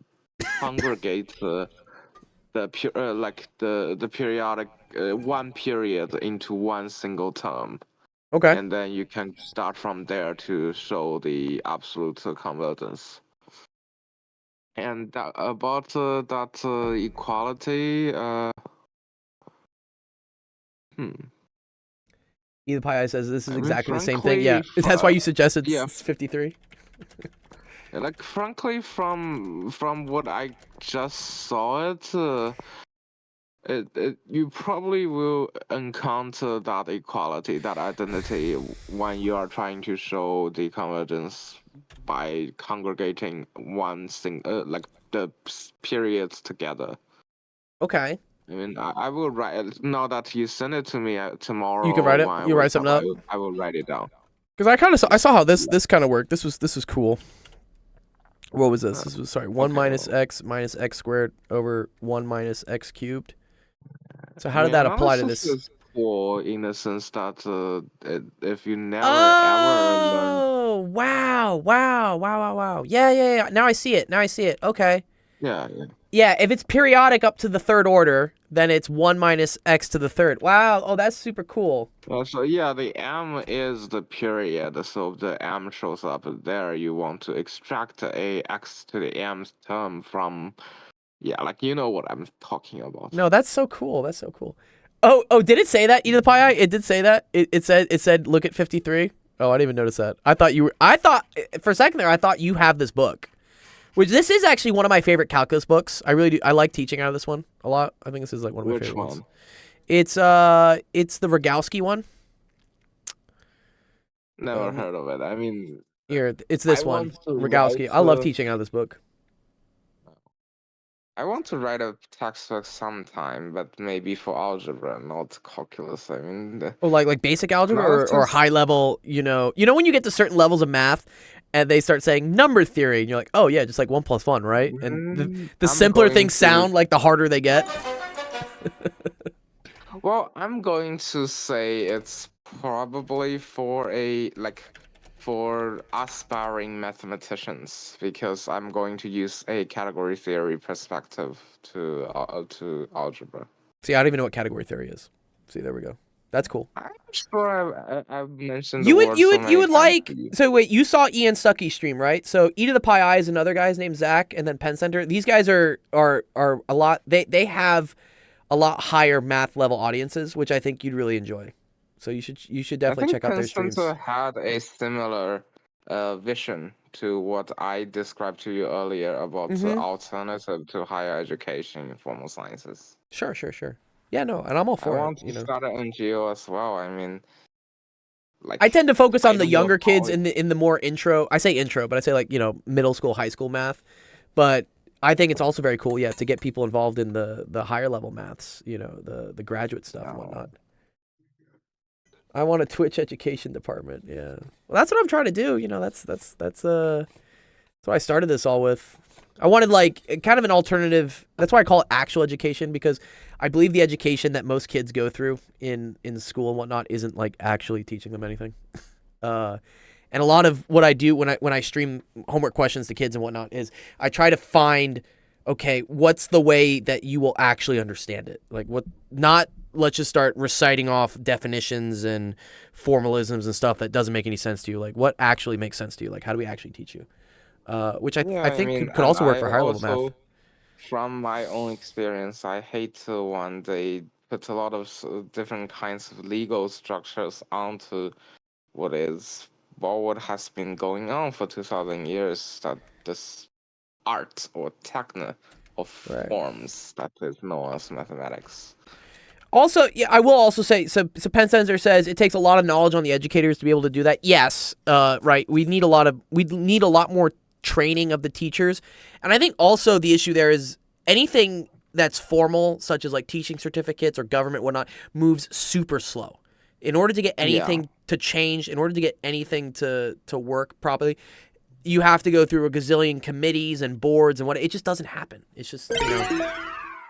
congregate the periodic one period into one single term. Okay. And then you can start from there to show the absolute convergence. And about that equality, Either Pi says this is I mean, exactly the same thing. Yeah, frankly, that's why you suggested yeah. 53. Like frankly, from what I just saw you probably will encounter that equality, that identity, when you are trying to show the convergence by congregating one thing, like the periods together. Okay. I mean, I will write now that you send it to me tomorrow. You can write it. When I You write wake something up. I will write it down. Because I saw how this kind of worked. This was cool. What was this? This was 1 minus x minus x squared over 1 minus x cubed. So how did that apply to this? Is cool in the sense that if you never ever learn. Oh, wow. Yeah. Now I see it. Okay. Yeah. Yeah, if it's periodic up to the third order, then it's 1 minus x to the third. Wow. Oh, that's super cool. So yeah, the m is the period. So if the m shows up there, you want to extract a x to the mth term from. Yeah, like you know what I'm talking about. No, that's so cool. Oh, did it say that? E to the pi I? It did say that. It said look at 53. Oh, I didn't even notice that. I thought for a second there I thought you have this book. Which this is actually one of my favorite calculus books. I really do. I like teaching out of this one a lot. I think this is like one of my favorite ones. Which one? It's the Rogowski one. Never heard of it. I mean, here it's this one, Rogowski. I love teaching out of this book. I want to write a textbook sometime, but maybe for algebra, not calculus. I mean, like basic algebra or high level. You know when you get to certain levels of math, and they start saying number theory, and you're like, oh yeah, just like 1 + 1, right? And the simpler things sound like the harder they get. Well, I'm going to say it's probably for aspiring mathematicians, because I'm going to use a category theory perspective to algebra. See, I don't even know what category theory is. See, there we go. That's cool. I'm sure I've mentioned you would like. So wait, you saw Ian Stuckey's stream, right? So E to the pi I is another guy's named Zach, and then Penn Center. These guys are a lot. They have a lot higher math level audiences, which I think you'd really enjoy. So you should definitely check out their streams. Penn Center had a similar vision to what I described to you earlier about the alternative to higher education in formal sciences. Sure. Yeah, no, and I'm all for it. I want to start an NGO as well. I mean, like I tend to focus on the younger kids in the more intro. I say intro, but I say like middle school, high school math. But I think it's also very cool, to get people involved in the higher level maths. The graduate stuff and whatnot. I want a Twitch education department. Yeah. Well, that's what I'm trying to do. You know, that's what I started this all with. I wanted like kind of an alternative. That's why I call it actual education, because I believe the education that most kids go through in school and whatnot isn't like actually teaching them anything. And a lot of what I do when I stream homework questions to kids and whatnot is I try to find, okay, what's the way that you will actually understand it? Like what, not let's just start reciting off definitions and formalisms and stuff that doesn't make any sense to you. Like what actually makes sense to you? Like how do we actually teach you? Which Yeah, I think mean, could and also work I for higher level math. also, from my own experience, I hate when they put a lot of different kinds of legal structures onto what is what has been going on for 2,000 years, that this art or techno of Right. forms that is known as mathematics. Also, yeah, I will also say, so Penn Sensor says it takes a lot of knowledge on the educators to be able to do that. Yes, right. We need a lot more training of the teachers, and I think also the issue there is anything that's formal, such as like teaching certificates or government whatnot, moves super slow. In order to get anything to change, in order to get anything to work properly, you have to go through a gazillion committees and boards and what. It just doesn't happen. It's just, you know.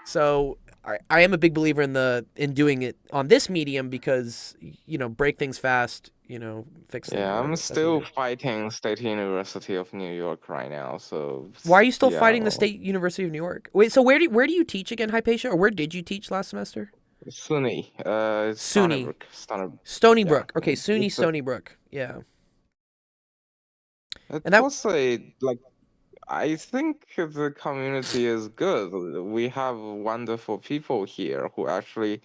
So I am a big believer in doing it on this medium because, you know, break things fast, you know, fix things. Yeah, whatever. I'm That's what still we do. fighting State University of New York right now, so Why are you still yeah, fighting the State University of New York? Wait, so where do you teach again, Hypatia? Or where did you teach last semester? SUNY, it's SUNY. Stony Stony Brook. Okay, Brook. SUNY Stony Brook. Yeah. It And that was I think the community is good. We have wonderful people here who actually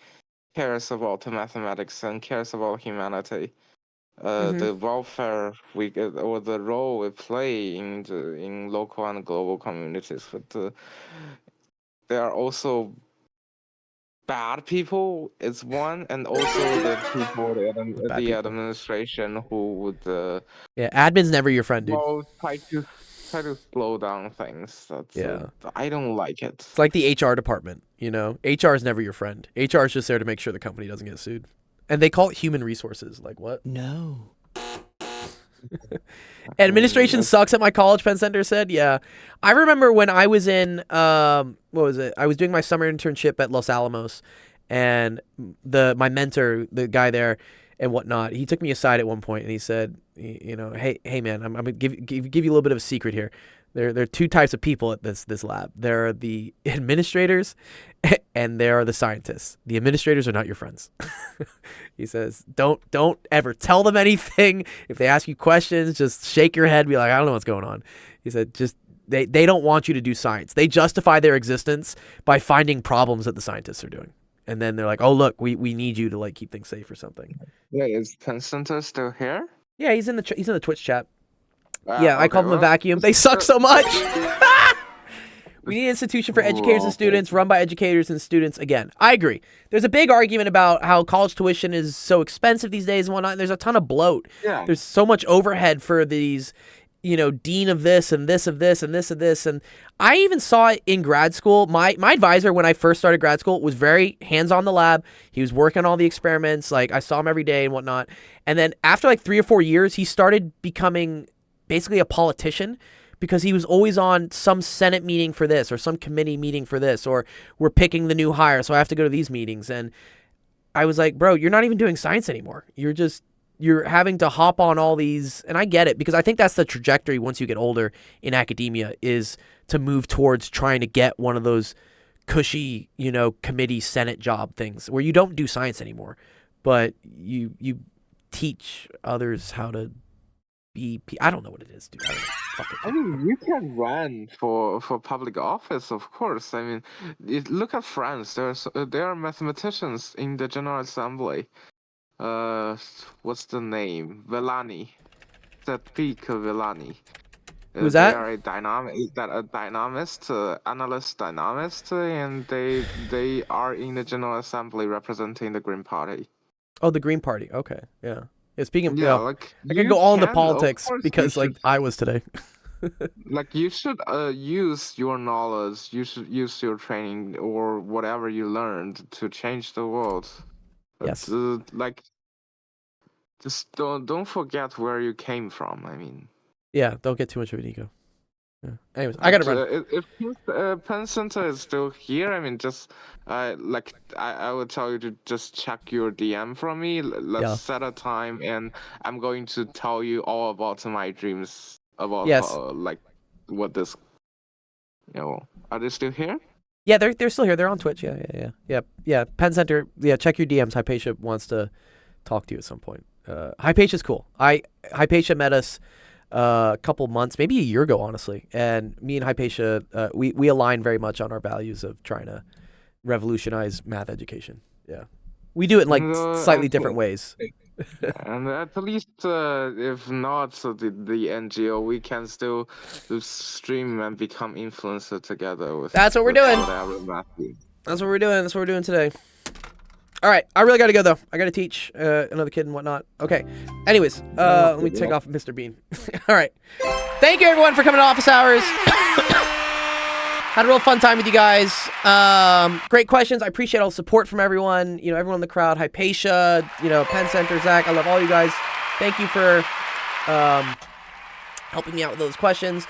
cares about mathematics and cares about humanity. The welfare we get, or the role we play in local and global communities, but there are also bad people is one, and also the people, bad the people. administration who would Yeah, admin's never your friend, dude. well try to slow down things. That's Yeah. I don't like it. It's like the HR department, you know? HR is never your friend. HR is just there to make sure the company doesn't get sued. And they call it human resources. Like what? No. Administration sucks at my college, Penn Center said. Yeah. I remember when I was in what was it? I was doing my summer internship at Los Alamos, and my mentor, the guy there and whatnot, he took me aside at one point and he said, you know, hey man, I'm gonna give you a little bit of a secret here. There are two types of people at this lab. There are the administrators and there are the scientists. The administrators are not your friends. He says, don't ever tell them anything. If they ask you questions, just shake your head, be like, I don't know what's going on. He said, just they don't want you to do science. They justify their existence by finding problems that the scientists are doing. And then they're like, oh look, we need you to like keep things safe or something. Yeah, is Penn Center still here? Yeah, he's in the Twitch chat. Ah, Yeah, I okay, called them a well, vacuum. They suck so much. We need an institution for educators and students, run by educators and students. Again, I agree. There's a big argument about how college tuition is so expensive these days and whatnot. There's a ton of bloat. Yeah. There's so much overhead for these, you know, dean of this and this of this and this of this. And I even saw it in grad school. My advisor, when I first started grad school, was very hands-on in the lab. He was working on all the experiments. Like, I saw him every day and whatnot. And then after like 3 or 4 years, he started becoming basically a politician, because he was always on some Senate meeting for this or some committee meeting for this, or we're picking the new hire, so I have to go to these meetings. And I was like, bro, you're not even doing science anymore. You're having to hop on all these. And I get it, because I think that's the trajectory once you get older in academia, is to move towards trying to get one of those cushy, you know, committee Senate job things where you don't do science anymore, but you teach others how to be. I don't know what it is, dude. I don't know. Fuck it. I mean, you can run for public office, of course. I mean, look at France. There are mathematicians in the General Assembly. What's the name? Villani. Patrick Villani. Who's that? They are a dynamist, analyst dynamist, and they are in the General Assembly representing the Green Party. Oh, the Green Party. Okay, yeah. Yeah, speaking of, Yeah, I could go all into politics of course because, you like, I was today. like, you should use your knowledge, you should use your training or whatever you learned to change the world. Yes. Like, just don't forget where you came from. I mean, Yeah, don't get too much of an ego. Yeah. Anyways, I gotta run. if Pen Center is still here, I mean, just I would tell you to just check your DM from me. Let's Yeah. set a time, and I'm going to tell you all about my dreams about Yes. what this. Are they still here? Yeah, they're still here. They're on Twitch. Yeah. Penn Center. Yeah, check your DMs. Hypatia wants to talk to you at some point. Hypatia's cool. Hypatia met us a couple months, maybe a year ago, honestly. And me and Hypatia, we align very much on our values of trying to revolutionize math education. Yeah, we do it in like slightly different ways. And at least, if not, so the NGO, we can still stream and become influencer together. That's what we're doing. That's what we're doing. That's what we're doing today. All right, I really got to go though. I got to teach another kid and whatnot. Okay. Anyways, let me take off Mr. Bean. All right. Thank you everyone for coming to Office Hours. Had a real fun time with you guys. Great questions. I appreciate all the support from everyone. Everyone in the crowd. Hypatia, Penn Center, Zach. I love all you guys. Thank you for helping me out with those questions.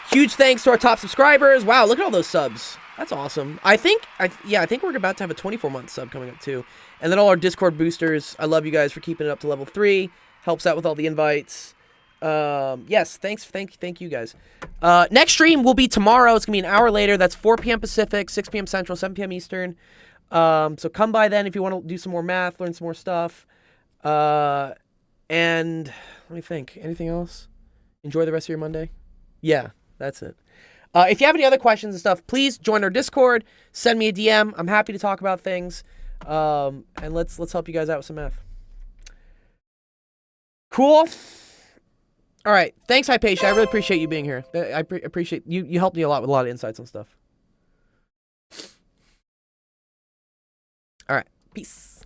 Huge thanks to our top subscribers. Wow, look at all those subs. That's awesome. I think we're about to have a 24-month sub coming up too. And then all our Discord boosters. I love you guys for keeping it up to level 3. Helps out with all the invites. Yes, thank you guys. Next stream will be tomorrow. It's gonna be an hour later. That's 4 p.m. Pacific, 6 p.m. Central, 7 p.m. Eastern. So come by then if you want to do some more math, learn some more stuff. And let me think. Anything else? Enjoy the rest of your Monday. Yeah, that's it. If you have any other questions and stuff, please join our Discord. Send me a DM. I'm happy to talk about things. And let's help you guys out with some math. Cool. All right. Thanks, Hypatia. I really appreciate you being here. I appreciate you. You helped me a lot with a lot of insights on stuff. All right. Peace.